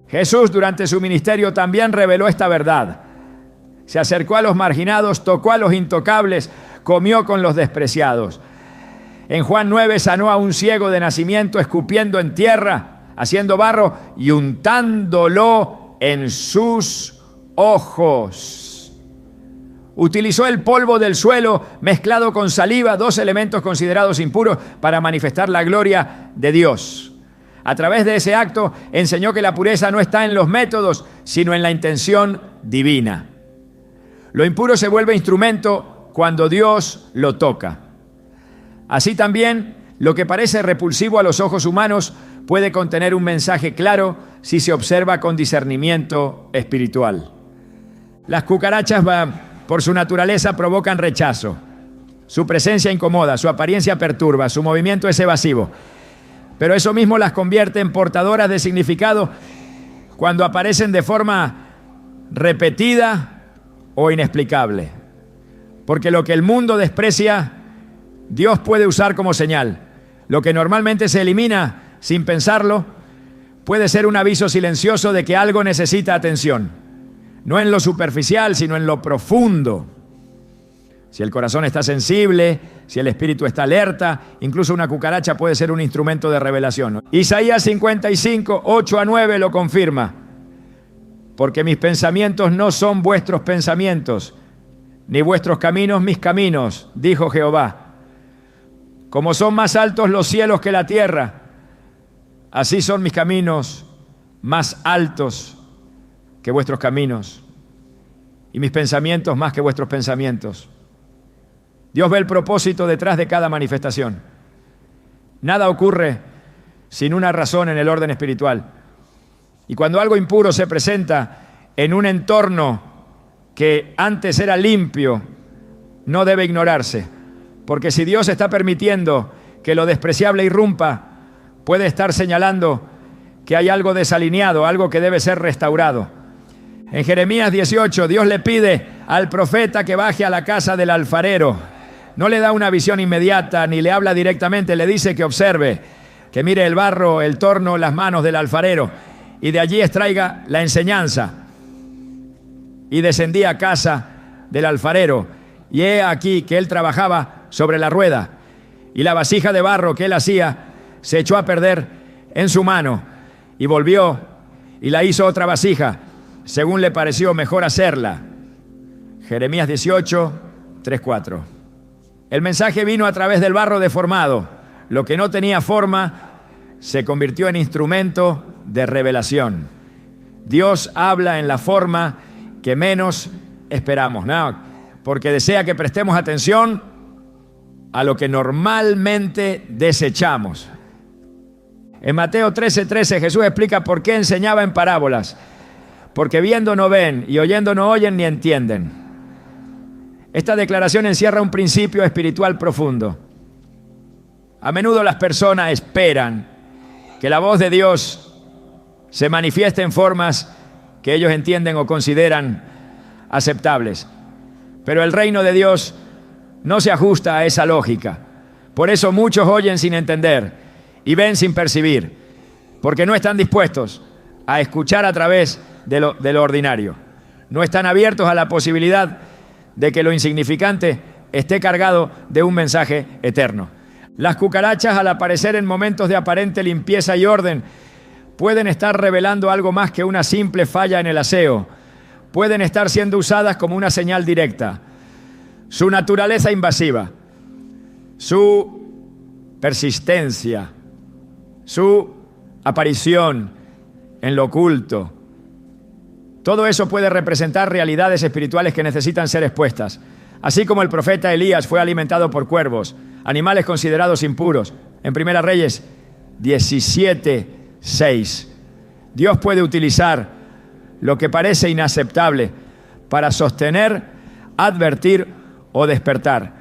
[SPEAKER 1] Jesús durante su ministerio también reveló esta verdad. Se acercó a los marginados, tocó a los intocables, comió con los despreciados. En Juan 9 sanó a un ciego de nacimiento escupiendo en tierra, haciendo barro y untándolo en sus ojos. Utilizó el polvo del suelo mezclado con saliva, dos elementos considerados impuros, para manifestar la gloria de Dios. A través de ese acto enseñó que la pureza no está en los métodos, sino en la intención divina. Lo impuro se vuelve instrumento cuando Dios lo toca. Así también, lo que parece repulsivo a los ojos humanos puede contener un mensaje claro si se observa con discernimiento espiritual. Las cucarachas, por su naturaleza, provocan rechazo. Su presencia incomoda, su apariencia perturba, su movimiento es evasivo. Pero eso mismo las convierte en portadoras de significado cuando aparecen de forma repetida o inexplicable. Porque lo que el mundo desprecia, Dios puede usar como señal. Lo que normalmente se elimina sin pensarlo, puede ser un aviso silencioso de que algo necesita atención. No en lo superficial, sino en lo profundo. Si el corazón está sensible, si el espíritu está alerta, incluso una cucaracha puede ser un instrumento de revelación. Isaías 55, 8 a 9 lo confirma. Porque mis pensamientos no son vuestros pensamientos, ni vuestros caminos mis caminos, dijo Jehová. Como son más altos los cielos que la tierra, así son mis caminos más altos que vuestros caminos, y mis pensamientos más que vuestros pensamientos. Dios ve el propósito detrás de cada manifestación. Nada ocurre sin una razón en el orden espiritual. Y cuando algo impuro se presenta en un entorno que antes era limpio, no debe ignorarse. Porque si Dios está permitiendo que lo despreciable irrumpa, puede estar señalando que hay algo desalineado, algo que debe ser restaurado. En Jeremías 18, Dios le pide al profeta que baje a la casa del alfarero. No le da una visión inmediata, ni le habla directamente, le dice que observe, que mire el barro, el torno, las manos del alfarero, y de allí extraiga la enseñanza. y descendí a casa del alfarero, y he aquí que él trabajaba sobre la rueda, y la vasija de barro que él hacía se echó a perder en su mano, y volvió y la hizo otra vasija, según le pareció mejor hacerla. Jeremías 18, 3, 4. El mensaje vino a través del barro deformado. Lo que no tenía forma se convirtió en instrumento de revelación. Dios habla en la forma que menos esperamos, ¿no? Porque desea que prestemos atención a lo que normalmente desechamos. En Mateo 13:13 Jesús explica por qué enseñaba en parábolas. Porque viendo no ven y oyendo no oyen ni entienden. Esta declaración encierra un principio espiritual profundo. A menudo las personas esperan que la voz de Dios se manifieste en formas que ellos entienden o consideran aceptables. Pero el reino de Dios no se ajusta a esa lógica. Por eso muchos oyen sin entender y ven sin percibir, porque no están dispuestos a escuchar a través de lo ordinario. No están abiertos a la posibilidad de que lo insignificante esté cargado de un mensaje eterno. Las cucarachas, al aparecer en momentos de aparente limpieza y orden, pueden estar revelando algo más que una simple falla en el aseo. Pueden estar siendo usadas como una señal directa. Su naturaleza invasiva, su persistencia, su aparición en lo oculto, todo eso puede representar realidades espirituales que necesitan ser expuestas. Así como el profeta Elías fue alimentado por cuervos, animales considerados impuros. En Primera Reyes 17:6. Dios puede utilizar lo que parece inaceptable para sostener, advertir o despertar.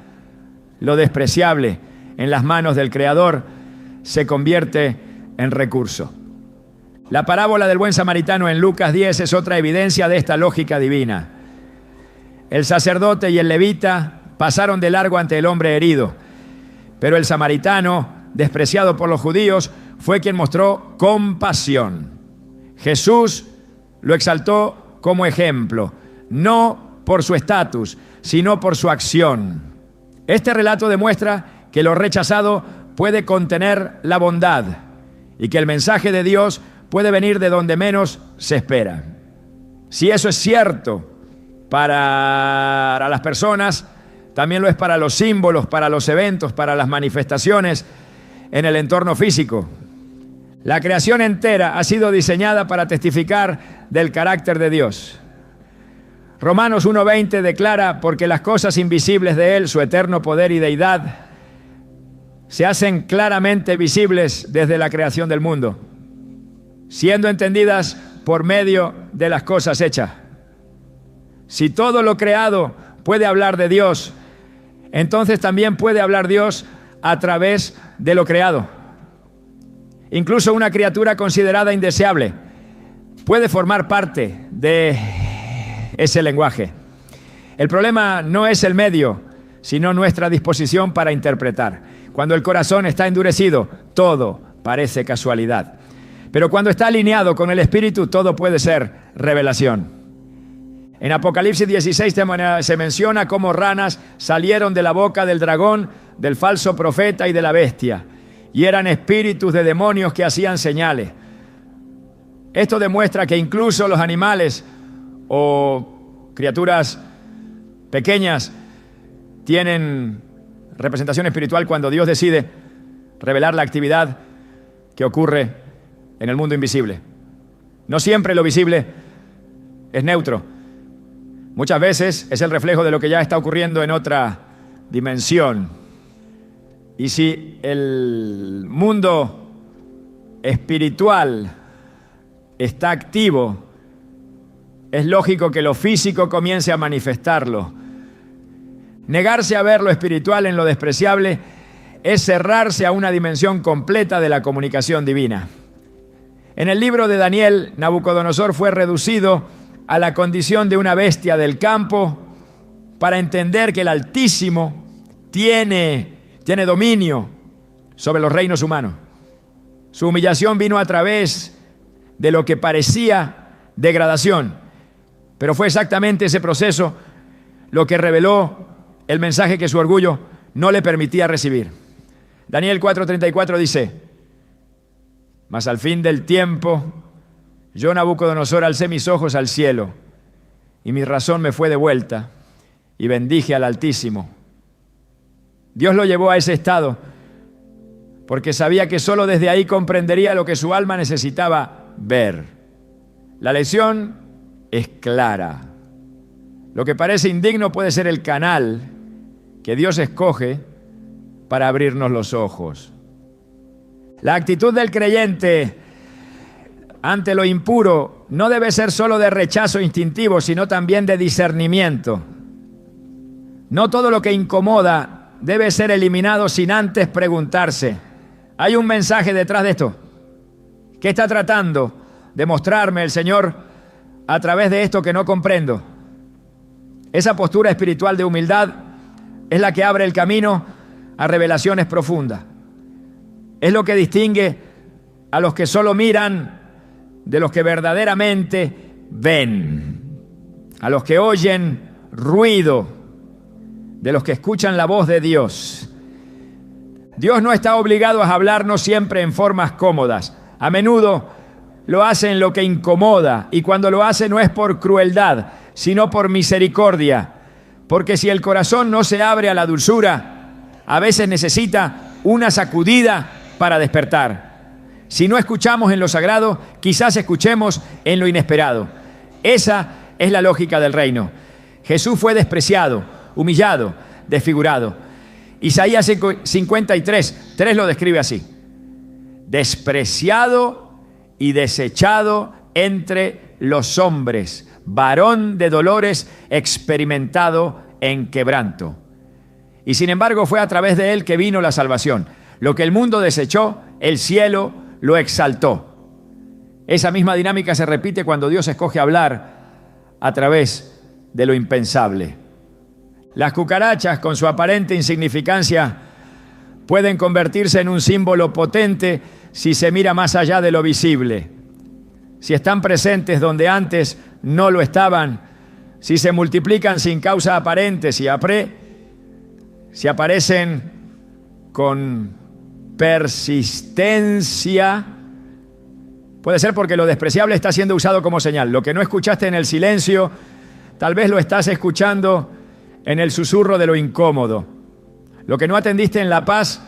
[SPEAKER 1] Lo despreciable en las manos del Creador se convierte en recurso. La parábola del buen samaritano en Lucas 10 es otra evidencia de esta lógica divina. El sacerdote y el levita pasaron de largo ante el hombre herido, pero el samaritano, despreciado por los judíos, fue quien mostró compasión. Jesús lo exaltó como ejemplo, no por su estatus, sino por su acción. Este relato demuestra que lo rechazado puede contener la bondad y que el mensaje de Dios puede venir de donde menos se espera. Si eso es cierto para las personas, también lo es para los símbolos, para los eventos, para las manifestaciones en el entorno físico. La creación entera ha sido diseñada para testificar del carácter de Dios. Romanos 1:20 declara: porque las cosas invisibles de Él, su eterno poder y deidad, se hacen claramente visibles desde la creación del mundo, siendo entendidas por medio de las cosas hechas. Si todo lo creado puede hablar de Dios, entonces también puede hablar Dios a través de lo creado. Incluso una criatura considerada indeseable puede formar parte de ese lenguaje. El problema no es el medio, sino nuestra disposición para interpretar. Cuando el corazón está endurecido, todo parece casualidad. Pero cuando está alineado con el Espíritu, todo puede ser revelación. En Apocalipsis 16 se menciona cómo ranas salieron de la boca del dragón, del falso profeta y de la bestia, y eran espíritus de demonios que hacían señales. Esto demuestra que incluso los animales o criaturas pequeñas tienen representación espiritual cuando Dios decide revelar la actividad que ocurre en el mundo invisible. No siempre lo visible es neutro. Muchas veces es el reflejo de lo que ya está ocurriendo en otra dimensión. Y si el mundo espiritual está activo, es lógico que lo físico comience a manifestarlo. Negarse a ver lo espiritual en lo despreciable es cerrarse a una dimensión completa de la comunicación divina. En el libro de Daniel, Nabucodonosor fue reducido a la condición de una bestia del campo para entender que el Altísimo tiene dominio sobre los reinos humanos. Su humillación vino a través de lo que parecía degradación Pero fue exactamente ese proceso lo que reveló el mensaje que su orgullo no le permitía recibir. Daniel 4:34 dice: mas al fin del tiempo, yo, Nabucodonosor, alcé mis ojos al cielo, y mi razón me fue devuelta, y bendije al Altísimo. Dios lo llevó a ese estado, porque sabía que solo desde ahí comprendería lo que su alma necesitaba ver. La lección es clara. Lo que parece indigno puede ser el canal que Dios escoge para abrirnos los ojos. La actitud del creyente ante lo impuro no debe ser solo de rechazo instintivo, sino también de discernimiento. No todo lo que incomoda debe ser eliminado sin antes preguntarse: ¿hay un mensaje detrás de esto? ¿Qué está tratando de mostrarme el Señor a través de esto que no comprendo? Esa postura espiritual de humildad es la que abre el camino a revelaciones profundas. Es lo que distingue a los que solo miran de los que verdaderamente ven, a los que oyen ruido de los que escuchan la voz de Dios. Dios no está obligado a hablarnos siempre en formas cómodas. A menudo lo hace en lo que incomoda, y cuando lo hace no es por crueldad, sino por misericordia. Porque si el corazón no se abre a la dulzura, a veces necesita una sacudida para despertar. Si no escuchamos en lo sagrado, quizás escuchemos en lo inesperado. Esa es la lógica del reino. Jesús fue despreciado, humillado, desfigurado. Isaías 53:3 lo describe así: despreciado y desechado entre los hombres, varón de dolores, experimentado en quebranto. Y sin embargo fue a través de él que vino la salvación. Lo que el mundo desechó, el cielo lo exaltó. Esa misma dinámica se repite cuando Dios escoge hablar a través de lo impensable. Las cucarachas, con su aparente insignificancia, pueden convertirse en un símbolo potente si se mira más allá de lo visible. Si están presentes donde antes no lo estaban, si se multiplican sin causa aparente, si aparecen con persistencia, puede ser porque lo despreciable está siendo usado como señal. Lo que no escuchaste en el silencio, tal vez lo estás escuchando en el susurro de lo incómodo. Lo que no atendiste en la paz,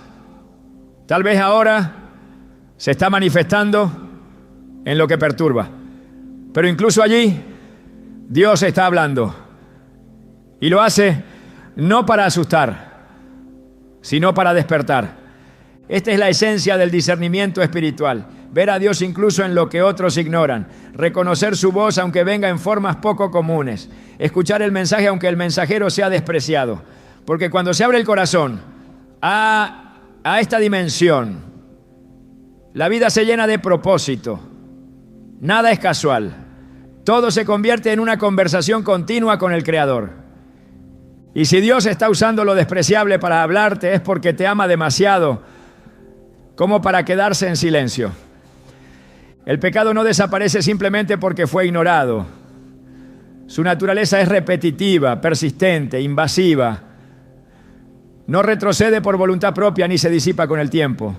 [SPEAKER 1] tal vez ahora se está manifestando en lo que perturba. Pero incluso allí, Dios está hablando. Y lo hace no para asustar, sino para despertar. Esta es la esencia del discernimiento espiritual. Ver a Dios incluso en lo que otros ignoran. Reconocer su voz aunque venga en formas poco comunes. Escuchar el mensaje aunque el mensajero sea despreciado. Porque cuando se abre el corazón a esta dimensión, la vida se llena de propósito. Nada es casual. Todo se convierte en una conversación continua con el Creador. Y si Dios está usando lo despreciable para hablarte, es porque te ama demasiado como para quedarse en silencio. El pecado no desaparece simplemente porque fue ignorado. Su naturaleza es repetitiva, persistente, invasiva. No retrocede por voluntad propia ni se disipa con el tiempo.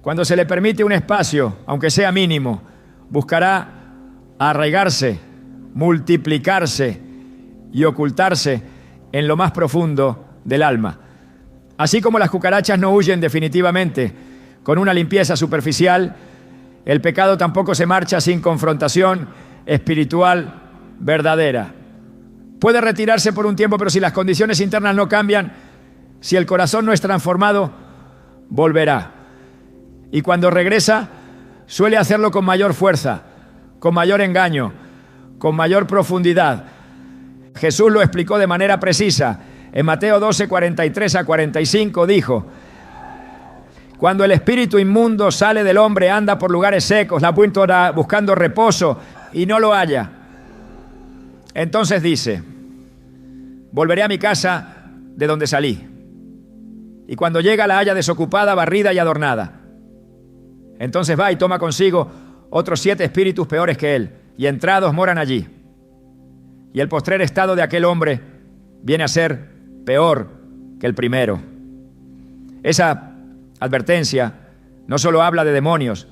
[SPEAKER 1] Cuando se le permite un espacio, aunque sea mínimo, buscará arraigarse, multiplicarse y ocultarse en lo más profundo del alma. Así como las cucarachas no huyen definitivamente con una limpieza superficial, el pecado tampoco se marcha sin confrontación espiritual verdadera. Puede retirarse por un tiempo, pero si las condiciones internas no cambian, si el corazón no es transformado, volverá. Y cuando regresa, suele hacerlo con mayor fuerza, con mayor engaño, con mayor profundidad. Jesús lo explicó de manera precisa. En Mateo 12, 43 a 45 dijo: cuando el espíritu inmundo sale del hombre, anda por lugares secos, la punta buscando reposo y no lo halla. Entonces dice: volveré a mi casa de donde salí. Y cuando llega la halla desocupada, barrida y adornada. Entonces va y toma consigo otros 7 espíritus peores que él, y entrados moran allí. Y el postrer estado de aquel hombre viene a ser peor que el primero. Esa advertencia no solo habla de demonios,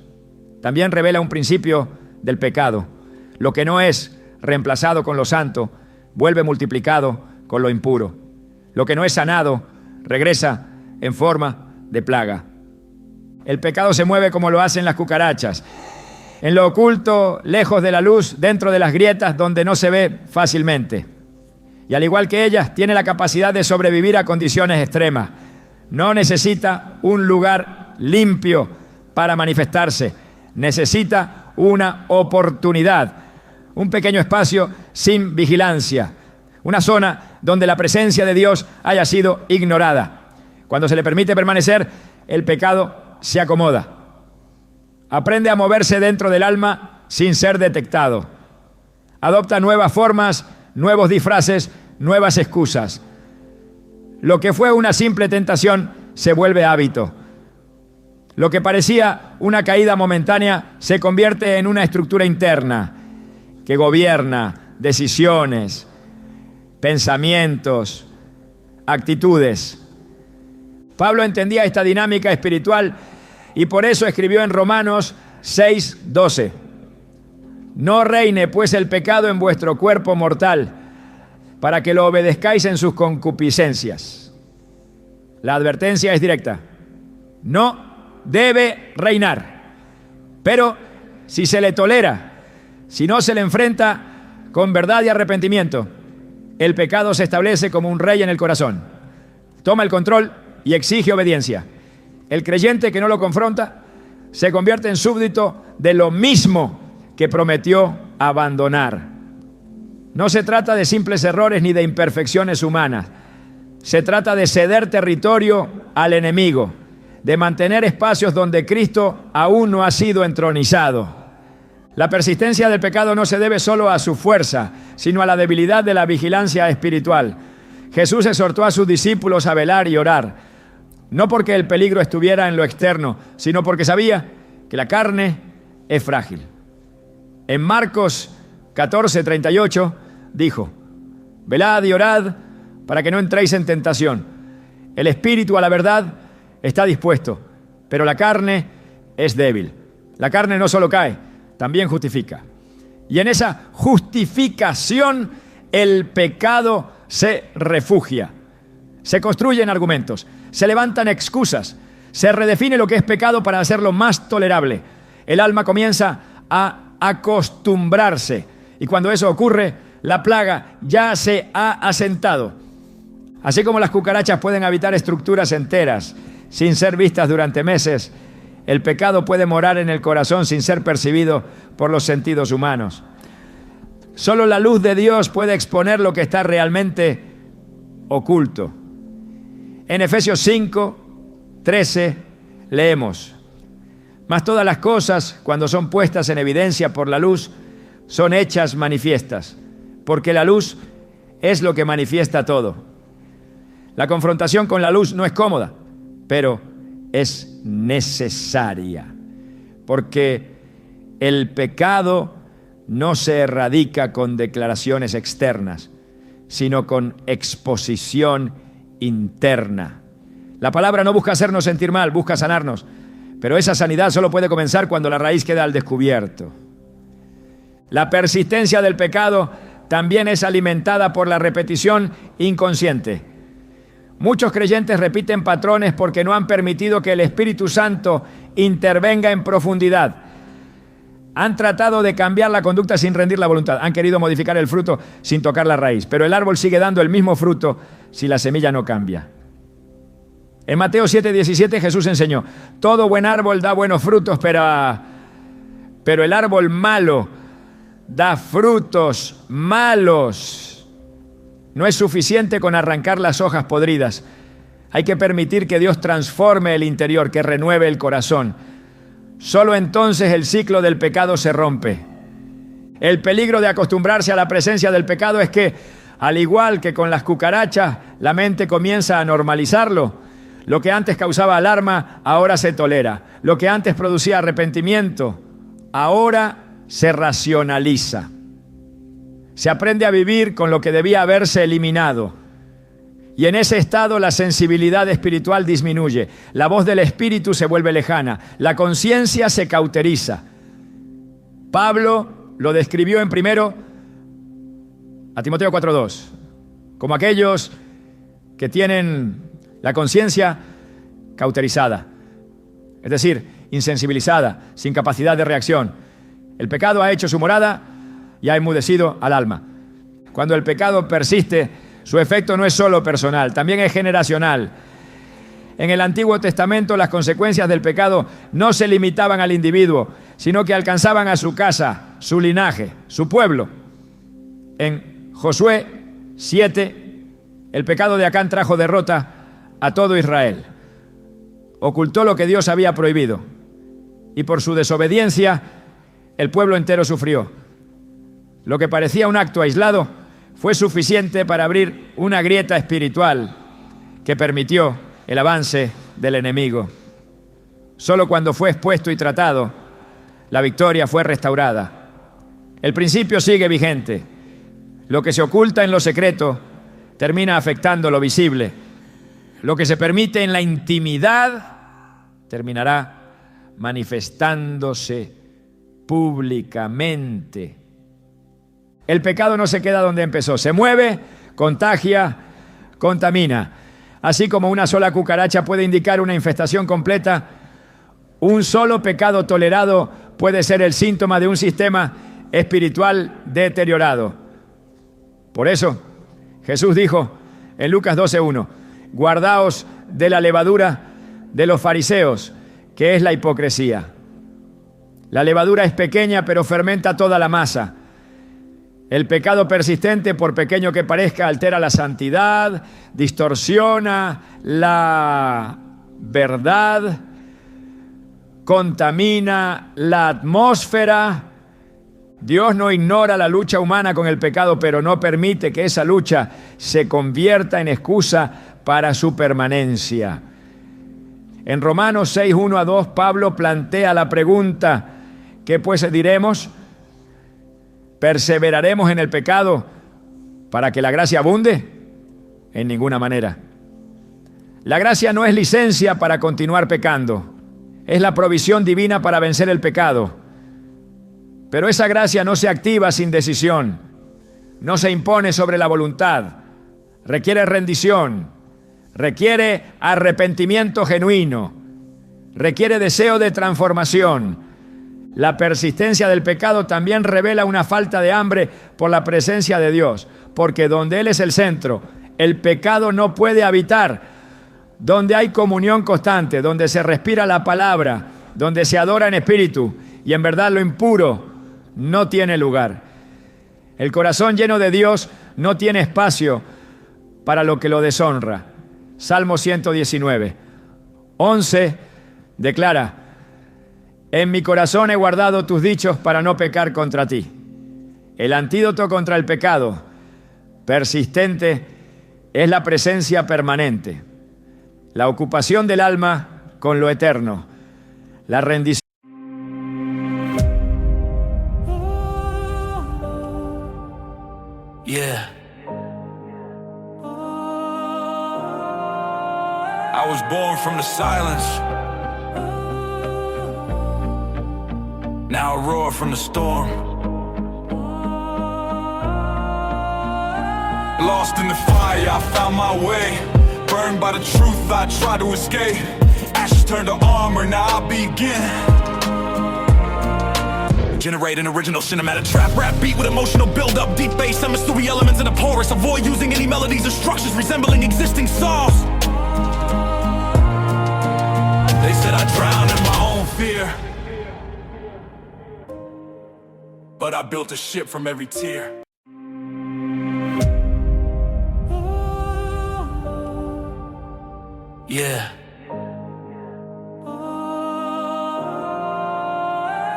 [SPEAKER 1] también revela un principio del pecado. Lo que no es reemplazado con lo santo, vuelve multiplicado con lo impuro. Lo que no es sanado, regresa en forma de plaga. El pecado se mueve como lo hacen las cucarachas, en lo oculto, lejos de la luz, dentro de las grietas donde no se ve fácilmente. Y al igual que ellas, tiene la capacidad de sobrevivir a condiciones extremas. No necesita un lugar limpio para manifestarse. Necesita una oportunidad, un pequeño espacio sin vigilancia, una zona donde la presencia de Dios haya sido ignorada. Cuando se le permite permanecer, el pecado se acomoda. Aprende a moverse dentro del alma sin ser detectado. Adopta nuevas formas, nuevos disfraces, nuevas excusas. Lo que fue una simple tentación se vuelve hábito. Lo que parecía una caída momentánea se convierte en una estructura interna que gobierna decisiones, pensamientos, actitudes. Pablo entendía esta dinámica espiritual y por eso escribió en Romanos 6:12: no reine pues el pecado en vuestro cuerpo mortal, para que lo obedezcáis en sus concupiscencias. La advertencia es directa: no debe reinar. Pero si se le tolera, si no se le enfrenta con verdad y arrepentimiento, el pecado se establece como un rey en el corazón. Toma el control y exige obediencia. El creyente que no lo confronta se convierte en súbdito de lo mismo que prometió abandonar. No se trata de simples errores ni de imperfecciones humanas. Se trata de ceder territorio al enemigo, de mantener espacios donde Cristo aún no ha sido entronizado. La persistencia del pecado no se debe solo a su fuerza, sino a la debilidad de la vigilancia espiritual. Jesús exhortó a sus discípulos a velar y orar, no porque el peligro estuviera en lo externo, sino porque sabía que la carne es frágil. En Marcos 14:38 dijo: velad y orad para que no entréis en tentación. El espíritu a la verdad está dispuesto, pero la carne es débil. La carne no solo cae, también justifica. Y en esa justificación el pecado se refugia. Se construyen argumentos, se levantan excusas, se redefine lo que es pecado para hacerlo más tolerable. El alma comienza a acostumbrarse y cuando eso ocurre, la plaga ya se ha asentado. Así como las cucarachas pueden habitar estructuras enteras sin ser vistas durante meses, el pecado puede morar en el corazón sin ser percibido por los sentidos humanos. Solo la luz de Dios puede exponer lo que está realmente oculto. En Efesios 5:13 leemos: mas todas las cosas, cuando son puestas en evidencia por la luz, son hechas manifiestas, porque la luz es lo que manifiesta todo. La confrontación con la luz no es cómoda, pero es necesaria, porque el pecado no se erradica con declaraciones externas, sino con exposición interna. La palabra no busca hacernos sentir mal, busca sanarnos, pero esa sanidad solo puede comenzar cuando la raíz queda al descubierto. La persistencia del pecado también es alimentada por la repetición inconsciente. Muchos creyentes repiten patrones porque no han permitido que el Espíritu Santo intervenga en profundidad. Han tratado de cambiar la conducta sin rendir la voluntad. Han querido modificar el fruto sin tocar la raíz. Pero el árbol sigue dando el mismo fruto si la semilla no cambia. En Mateo 7:17 Jesús enseñó: todo buen árbol da buenos frutos, pero el árbol malo da frutos malos. No es suficiente con arrancar las hojas podridas. Hay que permitir que Dios transforme el interior, que renueve el corazón. Solo entonces el ciclo del pecado se rompe. El peligro de acostumbrarse a la presencia del pecado es que, al igual que con las cucarachas, la mente comienza a normalizarlo. Lo que antes causaba alarma, ahora se tolera. Lo que antes producía arrepentimiento, ahora se racionaliza. Se aprende a vivir con lo que debía haberse eliminado. Y en ese estado la sensibilidad espiritual disminuye. La voz del espíritu se vuelve lejana. La conciencia se cauteriza. Pablo lo describió en primero a Timoteo 4:2, como aquellos que tienen la conciencia cauterizada, es decir, insensibilizada, sin capacidad de reacción. El pecado ha hecho su morada y ha enmudecido al alma. Cuando el pecado persiste, su efecto no es solo personal, también es generacional. En el Antiguo Testamento las consecuencias del pecado no se limitaban al individuo, sino que alcanzaban a su casa, su linaje, su pueblo. En Josué 7, el pecado de Acán trajo derrota a todo Israel. Ocultó lo que Dios había prohibido, y por su desobediencia el pueblo entero sufrió. Lo que parecía un acto aislado fue suficiente para abrir una grieta espiritual que permitió el avance del enemigo. Solo cuando fue expuesto y tratado, la victoria fue restaurada. El principio sigue vigente. Lo que se oculta en lo secreto termina afectando lo visible. Lo que se permite en la intimidad terminará manifestándose públicamente. El pecado no se queda donde empezó, se mueve, contagia, contamina. Así como una sola cucaracha puede indicar una infestación completa, un solo pecado tolerado puede ser el síntoma de un sistema espiritual deteriorado. Por eso, Jesús dijo en Lucas 12:1, guardaos de la levadura de los fariseos, que es la hipocresía. La levadura es pequeña, pero fermenta toda la masa. El pecado persistente, por pequeño que parezca, altera la santidad, distorsiona la verdad, contamina la atmósfera. Dios no ignora la lucha humana con el pecado, pero no permite que esa lucha se convierta en excusa para su permanencia. En Romanos 6:1-2, Pablo plantea la pregunta: ¿qué pues diremos? ¿Perseveraremos en el pecado para que la gracia abunde? En ninguna manera. La gracia no es licencia para continuar pecando, es la provisión divina para vencer el pecado. Pero esa gracia no se activa sin decisión, no se impone sobre la voluntad, requiere rendición, requiere arrepentimiento genuino, requiere deseo de transformación. La persistencia del pecado también revela una falta de hambre por la presencia de Dios, porque donde Él es el centro, el pecado no puede habitar. Donde hay comunión constante, donde se respira la palabra, donde se adora en espíritu y en verdad, lo impuro no tiene lugar. El corazón lleno de Dios no tiene espacio para lo que lo deshonra. Salmo 119:11 declara: en mi corazón he guardado tus dichos para no pecar contra ti. El antídoto contra el pecado persistente es la presencia permanente, la ocupación del alma con lo eterno, la rendición.
[SPEAKER 2] Yeah. I was born from the silence. Now I roar from the storm. Lost in the fire, I found my way. Burned by the truth, I tried to escape. Ashes turned to armor, now I begin. Generate an original cinematic trap rap beat with emotional build-up, deep bass, some mystery elements in the chorus. Avoid using any melodies or structures resembling existing songs. They said I drowned in my own fear, but I built a ship from every tear. Yeah.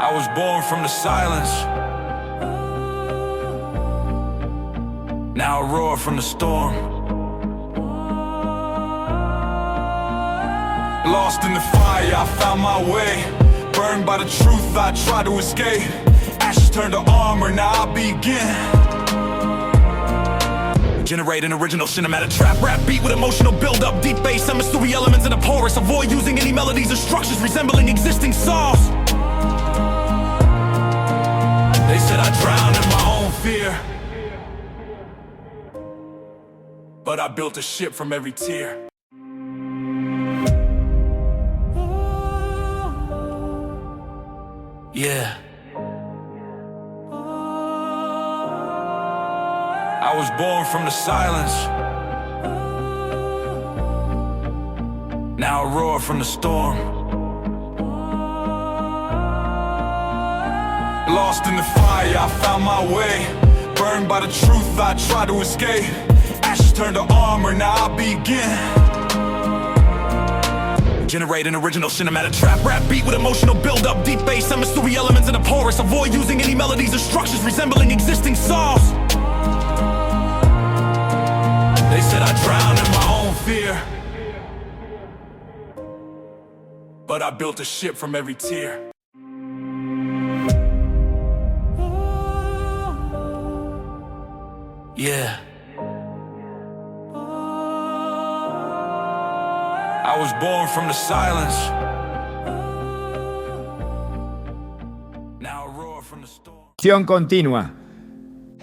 [SPEAKER 2] I was born from the silence. Now I roar from the storm. Lost in the fire, I found my way. Burned by the truth, I tried to escape. Ashes turned to armor, now I begin. Generate an original cinematic trap rap beat with emotional build-up, deep bass, some mystery elements in a chorus. Avoid using any melodies or structures resembling existing songs. They said I drowned in my own fear, but I built a ship from every tear. Yeah. I was born from the silence. Now I roar from the storm. Lost in the fire, I found my way. Burned by the truth, I tried to escape. Ashes turned to armor, now I begin. Generate an original cinematic trap rap beat with emotional build-up, deep bass, some mystery elements in a chorus. Avoid using any melodies or structures resembling existing songs. They said I drowned in my own fear, but I built a ship from every tear. Yeah. I was born from the silence. Now I roar from the storm.
[SPEAKER 1] Acción continua.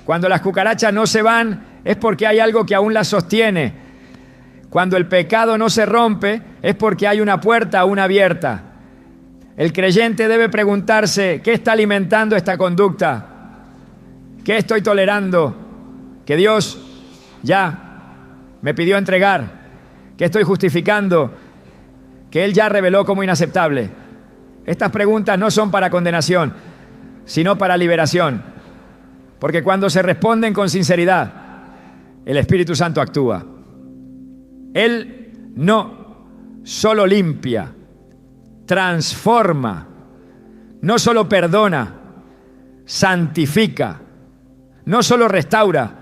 [SPEAKER 1] Cuando las cucarachas no se van, es porque hay algo que aún las sostiene. Cuando el pecado no se rompe, es porque hay una puerta aún abierta. El creyente debe preguntarse, ¿qué está alimentando esta conducta? ¿Qué estoy tolerando? Que Dios ya me pidió entregar. ¿Qué estoy justificando? Que Él ya reveló como inaceptable. Estas preguntas no son para condenación, sino para liberación. Porque cuando se responden con sinceridad, el Espíritu Santo actúa. Él no solo limpia, transforma, no solo perdona, santifica, no solo restaura,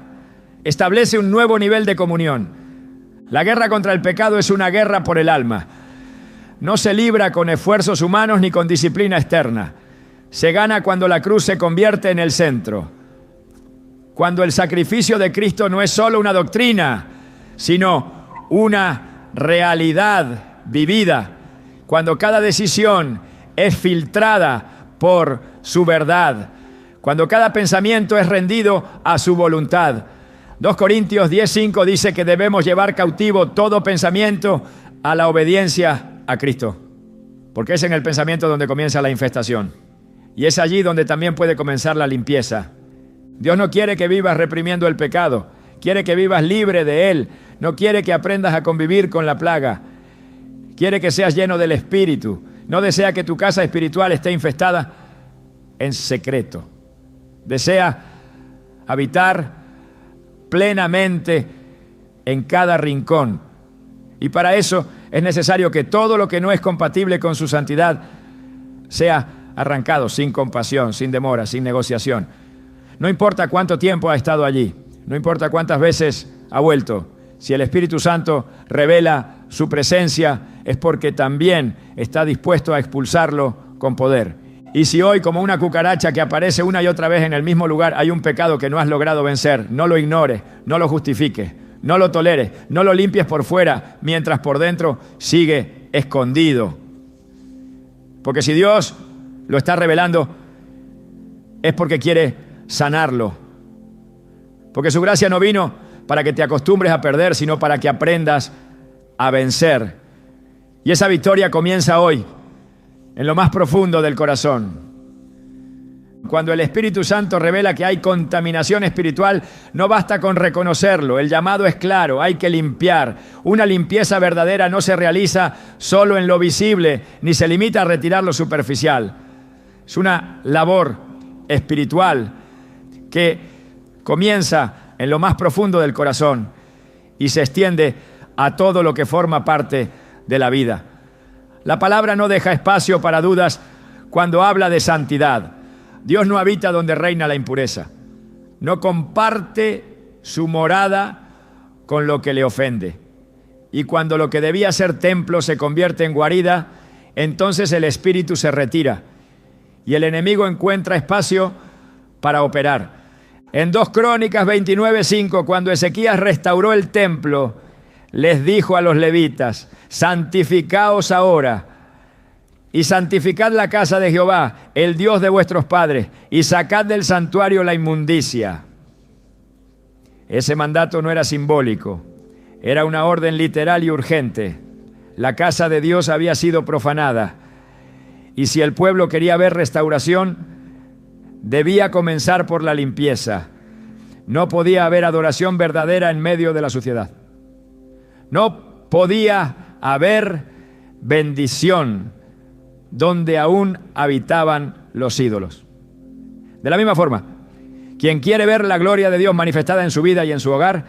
[SPEAKER 1] establece un nuevo nivel de comunión. La guerra contra el pecado es una guerra por el alma. No se libra con esfuerzos humanos ni con disciplina externa. Se gana cuando la cruz se convierte en el centro. Cuando el sacrificio de Cristo no es solo una doctrina, sino una realidad vivida. Cuando cada decisión es filtrada por su verdad. Cuando cada pensamiento es rendido a su voluntad. 2 Corintios 10:5 dice que debemos llevar cautivo todo pensamiento a la obediencia a Cristo. Porque es en el pensamiento donde comienza la infestación. Y es allí donde también puede comenzar la limpieza. Dios no quiere que vivas reprimiendo el pecado. Quiere que vivas libre de él. No quiere que aprendas a convivir con la plaga. Quiere que seas lleno del Espíritu. No desea que tu casa espiritual esté infestada en secreto. Desea habitar plenamente en cada rincón. Y para eso es necesario que todo lo que no es compatible con su santidad sea arrancado sin compasión, sin demora, sin negociación. No importa cuánto tiempo ha estado allí, no importa cuántas veces ha vuelto. Si el Espíritu Santo revela su presencia, es porque también está dispuesto a expulsarlo con poder. Y si hoy, como una cucaracha que aparece una y otra vez en el mismo lugar, hay un pecado que no has logrado vencer, no lo ignores, no lo justifiques, no lo toleres, no lo limpies por fuera, mientras por dentro sigue escondido. Porque si Dios lo está revelando, es porque quiere sanarlo. Porque su gracia no vino para que te acostumbres a perder, sino para que aprendas a vencer. Y esa victoria comienza hoy, en lo más profundo del corazón. Cuando el Espíritu Santo revela que hay contaminación espiritual, no basta con reconocerlo. El llamado es claro, hay que limpiar. Una limpieza verdadera no se realiza solo en lo visible, ni se limita a retirar lo superficial. Es una labor espiritual que comienza en lo más profundo del corazón y se extiende a todo lo que forma parte de la vida. La palabra no deja espacio para dudas cuando habla de santidad. Dios no habita donde reina la impureza. No comparte su morada con lo que le ofende. Y cuando lo que debía ser templo se convierte en guarida, entonces el espíritu se retira y el enemigo encuentra espacio para operar. En 2 Crónicas 29:5, cuando Ezequías restauró el templo, les dijo a los levitas: santificaos ahora y santificad la casa de Jehová, el Dios de vuestros padres, y sacad del santuario la inmundicia. Ese mandato no era simbólico, era una orden literal y urgente. La casa de Dios había sido profanada, y si el pueblo quería ver restauración, debía comenzar por la limpieza. No podía haber adoración verdadera en medio de la suciedad. No podía haber bendición donde aún habitaban los ídolos. De la misma forma, quien quiere ver la gloria de Dios manifestada en su vida y en su hogar,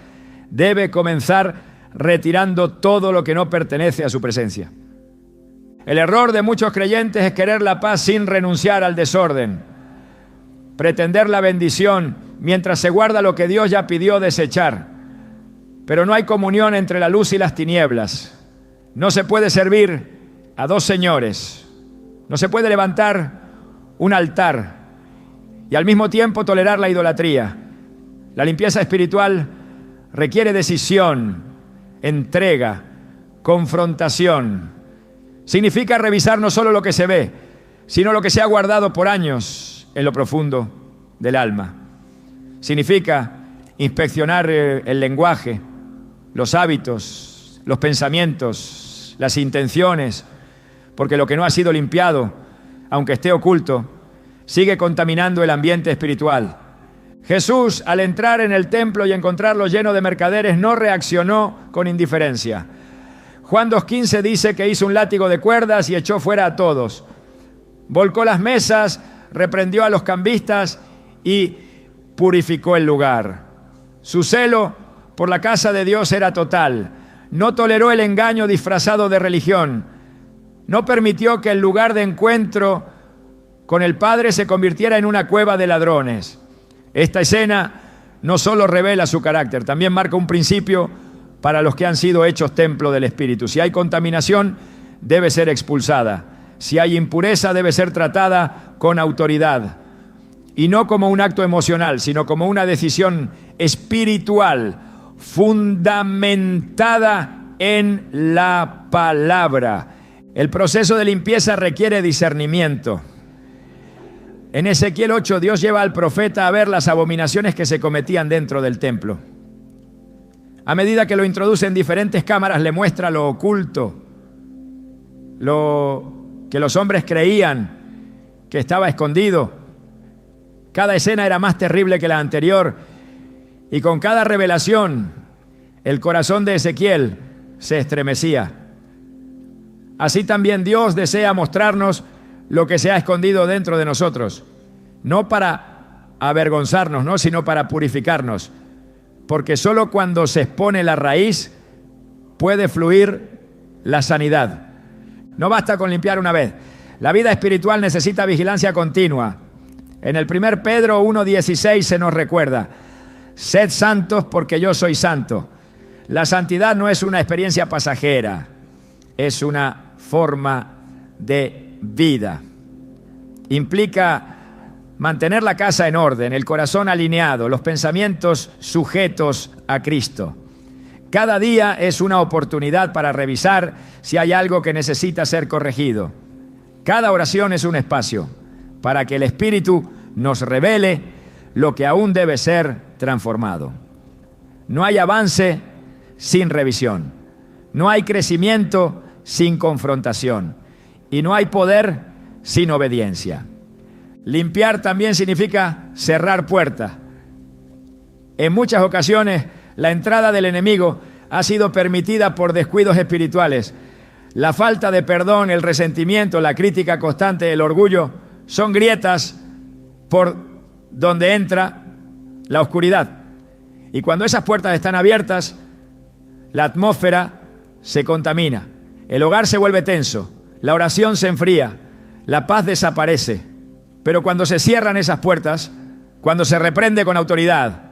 [SPEAKER 1] debe comenzar retirando todo lo que no pertenece a su presencia. El error de muchos creyentes es querer la paz sin renunciar al desorden, pretender la bendición mientras se guarda lo que Dios ya pidió desechar. Pero no hay comunión entre la luz y las tinieblas. No se puede servir a 2 señores. No se puede levantar un altar y al mismo tiempo tolerar la idolatría. La limpieza espiritual requiere decisión, entrega, confrontación. Significa revisar no solo lo que se ve, sino lo que se ha guardado por años en lo profundo del alma. Significa inspeccionar el lenguaje, los hábitos, los pensamientos, las intenciones, porque lo que no ha sido limpiado, aunque esté oculto, sigue contaminando el ambiente espiritual. Jesús, al entrar en el templo y encontrarlo lleno de mercaderes, no reaccionó con indiferencia. Juan 2:15 dice que hizo un látigo de cuerdas y echó fuera a todos. Volcó las mesas, reprendió a los cambistas y purificó el lugar. Su celo por la casa de Dios era total. No toleró el engaño disfrazado de religión. No permitió que el lugar de encuentro con el Padre se convirtiera en una cueva de ladrones. Esta escena no solo revela su carácter, también marca un principio para los que han sido hechos templo del Espíritu. Si hay contaminación, debe ser expulsada. Si hay impureza, debe ser tratada con autoridad. Y no como un acto emocional, sino como una decisión espiritual, fundamentada en la palabra. El proceso de limpieza requiere discernimiento. En Ezequiel 8, Dios lleva al profeta a ver las abominaciones que se cometían dentro del templo. A medida que lo introduce en diferentes cámaras, le muestra lo oculto, lo que los hombres creían que estaba escondido. Cada escena era más terrible que la anterior, y con cada revelación, el corazón de Ezequiel se estremecía. Así también Dios desea mostrarnos lo que se ha escondido dentro de nosotros, no para avergonzarnos, ¿no?, sino para purificarnos, porque solo cuando se expone la raíz puede fluir la sanidad. No basta con limpiar una vez. La vida espiritual necesita vigilancia continua. En el 1 Pedro 1:16 se nos recuerda: sed santos porque yo soy santo. La santidad no es una experiencia pasajera, es una forma de vida. Implica mantener la casa en orden, el corazón alineado, los pensamientos sujetos a Cristo. Cada día es una oportunidad para revisar si hay algo que necesita ser corregido. Cada oración es un espacio para que el Espíritu nos revele lo que aún debe ser transformado. No hay avance sin revisión. No hay crecimiento sin confrontación. Y no hay poder sin obediencia. Limpiar también significa cerrar puertas. En muchas ocasiones, la entrada del enemigo ha sido permitida por descuidos espirituales. La falta de perdón, el resentimiento, la crítica constante, el orgullo, son grietas por donde entra la oscuridad. Y cuando esas puertas están abiertas, la atmósfera se contamina. El hogar se vuelve tenso, la oración se enfría, la paz desaparece. Pero cuando se cierran esas puertas, cuando se reprende con autoridad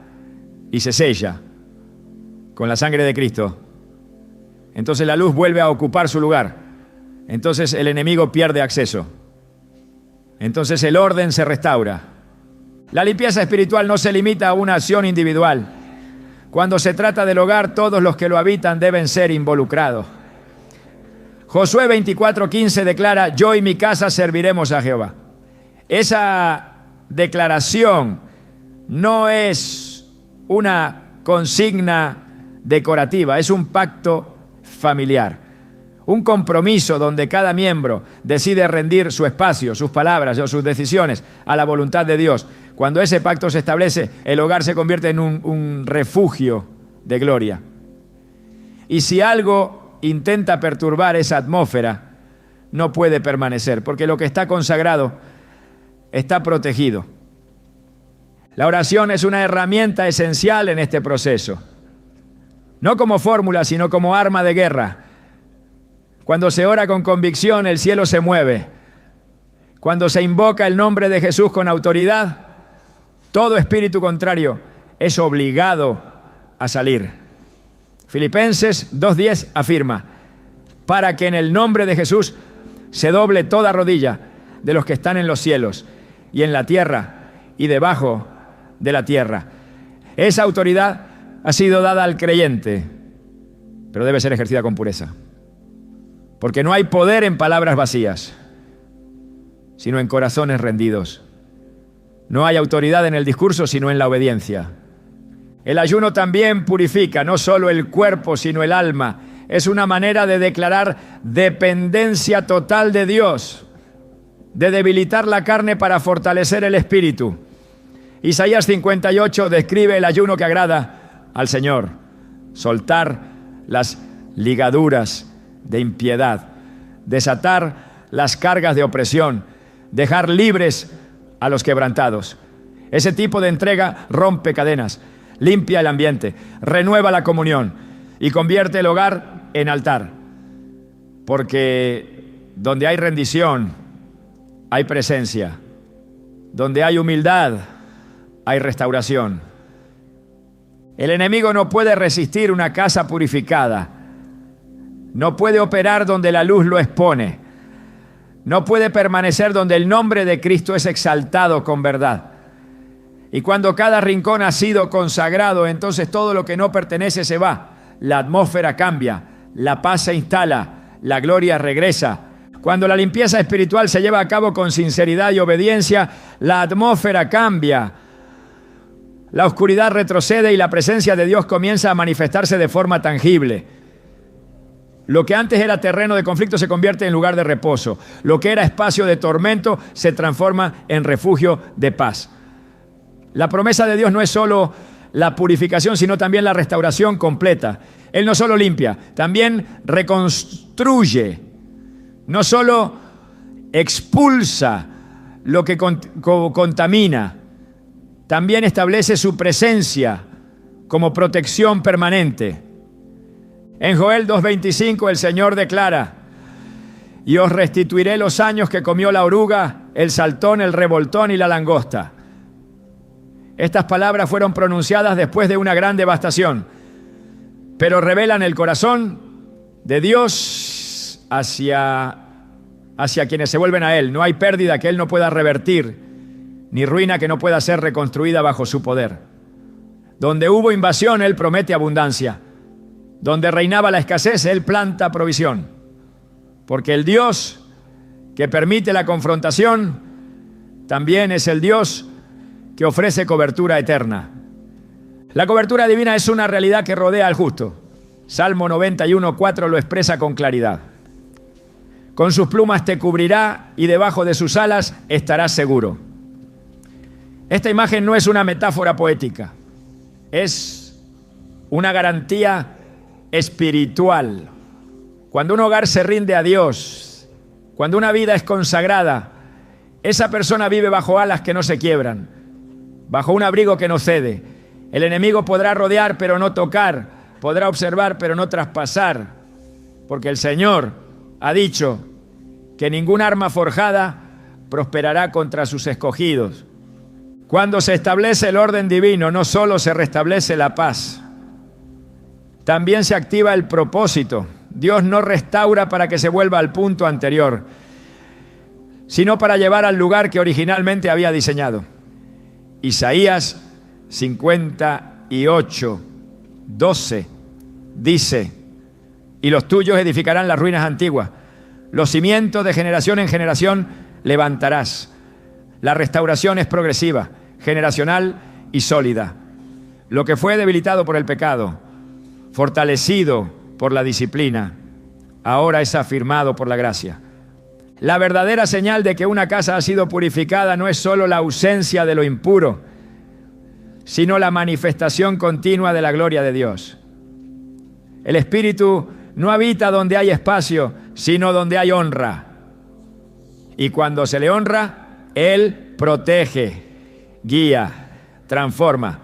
[SPEAKER 1] y se sella con la sangre de Cristo, entonces la luz vuelve a ocupar su lugar. Entonces el enemigo pierde acceso. Entonces el orden se restaura. La limpieza espiritual no se limita a una acción individual. Cuando se trata del hogar, todos los que lo habitan deben ser involucrados. Josué 24:15 declara: yo y mi casa serviremos a Jehová. Esa declaración no es una consigna decorativa, es un pacto familiar, un compromiso donde cada miembro decide rendir su espacio, sus palabras o sus decisiones a la voluntad de Dios. Cuando ese pacto se establece, el hogar se convierte en un refugio de gloria. Y si algo intenta perturbar esa atmósfera, no puede permanecer, porque lo que está consagrado está protegido. La oración es una herramienta esencial en este proceso. No como fórmula, sino como arma de guerra. Cuando se ora con convicción, el cielo se mueve. Cuando se invoca el nombre de Jesús con autoridad, todo espíritu contrario es obligado a salir. Filipenses 2:10 afirma: para que en el nombre de Jesús se doble toda rodilla de los que están en los cielos y en la tierra y debajo de la tierra. Esa autoridad ha sido dada al creyente, pero debe ser ejercida con pureza. Porque no hay poder en palabras vacías, sino en corazones rendidos. No hay autoridad en el discurso, sino en la obediencia. El ayuno también purifica, no solo el cuerpo, sino el alma. Es una manera de declarar dependencia total de Dios, de debilitar la carne para fortalecer el espíritu. Isaías 58 describe el ayuno que agrada al Señor: soltar las ligaduras de impiedad, desatar las cargas de opresión, dejar libres a los quebrantados. Ese tipo de entrega rompe cadenas, limpia el ambiente, renueva la comunión y convierte el hogar en altar. Porque donde hay rendición, hay presencia. Donde hay humildad, hay restauración. El enemigo no puede resistir una casa purificada. No puede operar donde la luz lo expone. No puede permanecer donde el nombre de Cristo es exaltado con verdad. Y cuando cada rincón ha sido consagrado, entonces todo lo que no pertenece se va. La atmósfera cambia, la paz se instala, la gloria regresa. Cuando la limpieza espiritual se lleva a cabo con sinceridad y obediencia, la atmósfera cambia. La oscuridad retrocede y la presencia de Dios comienza a manifestarse de forma tangible. Lo que antes era terreno de conflicto se convierte en lugar de reposo. Lo que era espacio de tormento se transforma en refugio de paz. La promesa de Dios no es solo la purificación, sino también la restauración completa. Él no solo limpia, también reconstruye. No solo expulsa lo que contamina, también establece su presencia como protección permanente. En Joel 2:25 el Señor declara: y os restituiré los años que comió la oruga, el saltón, el revoltón y la langosta. Estas palabras fueron pronunciadas después de una gran devastación, pero revelan el corazón de Dios hacia quienes se vuelven a Él. No hay pérdida que Él no pueda revertir, ni ruina que no pueda ser reconstruida bajo su poder. Donde hubo invasión, Él promete abundancia. Donde reinaba la escasez, Él planta provisión. Porque el Dios que permite la confrontación también es el Dios que ofrece cobertura eterna. La cobertura divina es una realidad que rodea al justo. Salmo 91:4 lo expresa con claridad. Con sus plumas te cubrirá y debajo de sus alas estarás seguro. Esta imagen no es una metáfora poética, es una garantía espiritual. Cuando un hogar se rinde a Dios, cuando una vida es consagrada, esa persona vive bajo alas que no se quiebran, bajo un abrigo que no cede. El enemigo podrá rodear pero no tocar, podrá observar pero no traspasar, porque el Señor ha dicho que ningún arma forjada prosperará contra sus escogidos. Cuando se establece el orden divino, no solo se restablece la paz, también se activa el propósito. Dios no restaura para que se vuelva al punto anterior, sino para llevar al lugar que originalmente había diseñado. Isaías 58, 12 dice: y los tuyos edificarán las ruinas antiguas, los cimientos de generación en generación levantarás. La restauración es progresiva, generacional y sólida. Lo que fue debilitado por el pecado, fortalecido por la disciplina, ahora es afirmado por la gracia. La verdadera señal de que una casa ha sido purificada no es solo la ausencia de lo impuro, sino la manifestación continua de la gloria de Dios. El Espíritu no habita donde hay espacio, sino donde hay honra. Y cuando se le honra, Él protege, guía, transforma.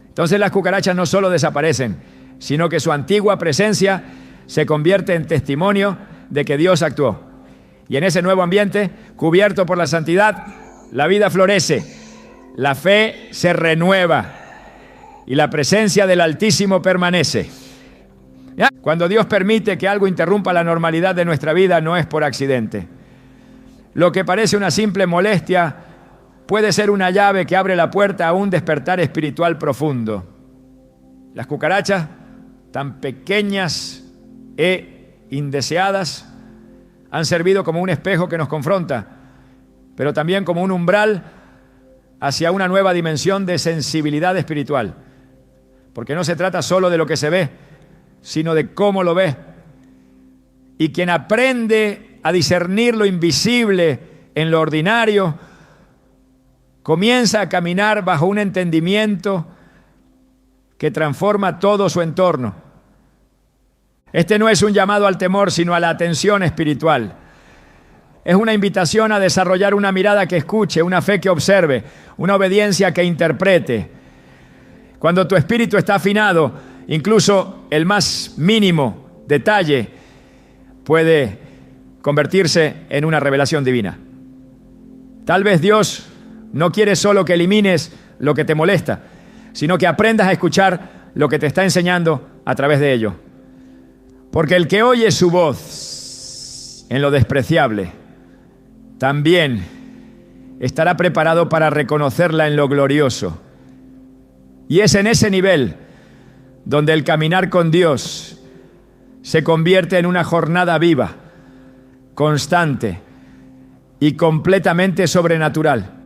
[SPEAKER 1] Entonces las cucarachas no solo desaparecen, sino que su antigua presencia se convierte en testimonio de que Dios actuó. Y en ese nuevo ambiente, cubierto por la santidad, la vida florece, la fe se renueva y la presencia del Altísimo permanece. ¿Ya? Cuando Dios permite que algo interrumpa la normalidad de nuestra vida, no es por accidente. Lo que parece una simple molestia puede ser una llave que abre la puerta a un despertar espiritual profundo. Las cucarachas, tan pequeñas e indeseadas, han servido como un espejo que nos confronta, pero también como un umbral hacia una nueva dimensión de sensibilidad espiritual. Porque no se trata solo de lo que se ve, sino de cómo lo ve. Y quien aprende a discernir lo invisible en lo ordinario, comienza a caminar bajo un entendimiento que transforma todo su entorno. Este no es un llamado al temor, sino a la atención espiritual. Es una invitación a desarrollar una mirada que escuche, una fe que observe, una obediencia que interprete. Cuando tu espíritu está afinado, incluso el más mínimo detalle puede convertirse en una revelación divina. Tal vez Dios no quiere solo que elimines lo que te molesta, sino que aprendas a escuchar lo que te está enseñando a través de ello. Porque el que oye su voz en lo despreciable, también estará preparado para reconocerla en lo glorioso. Y es en ese nivel donde el caminar con Dios se convierte en una jornada viva, constante y completamente sobrenatural.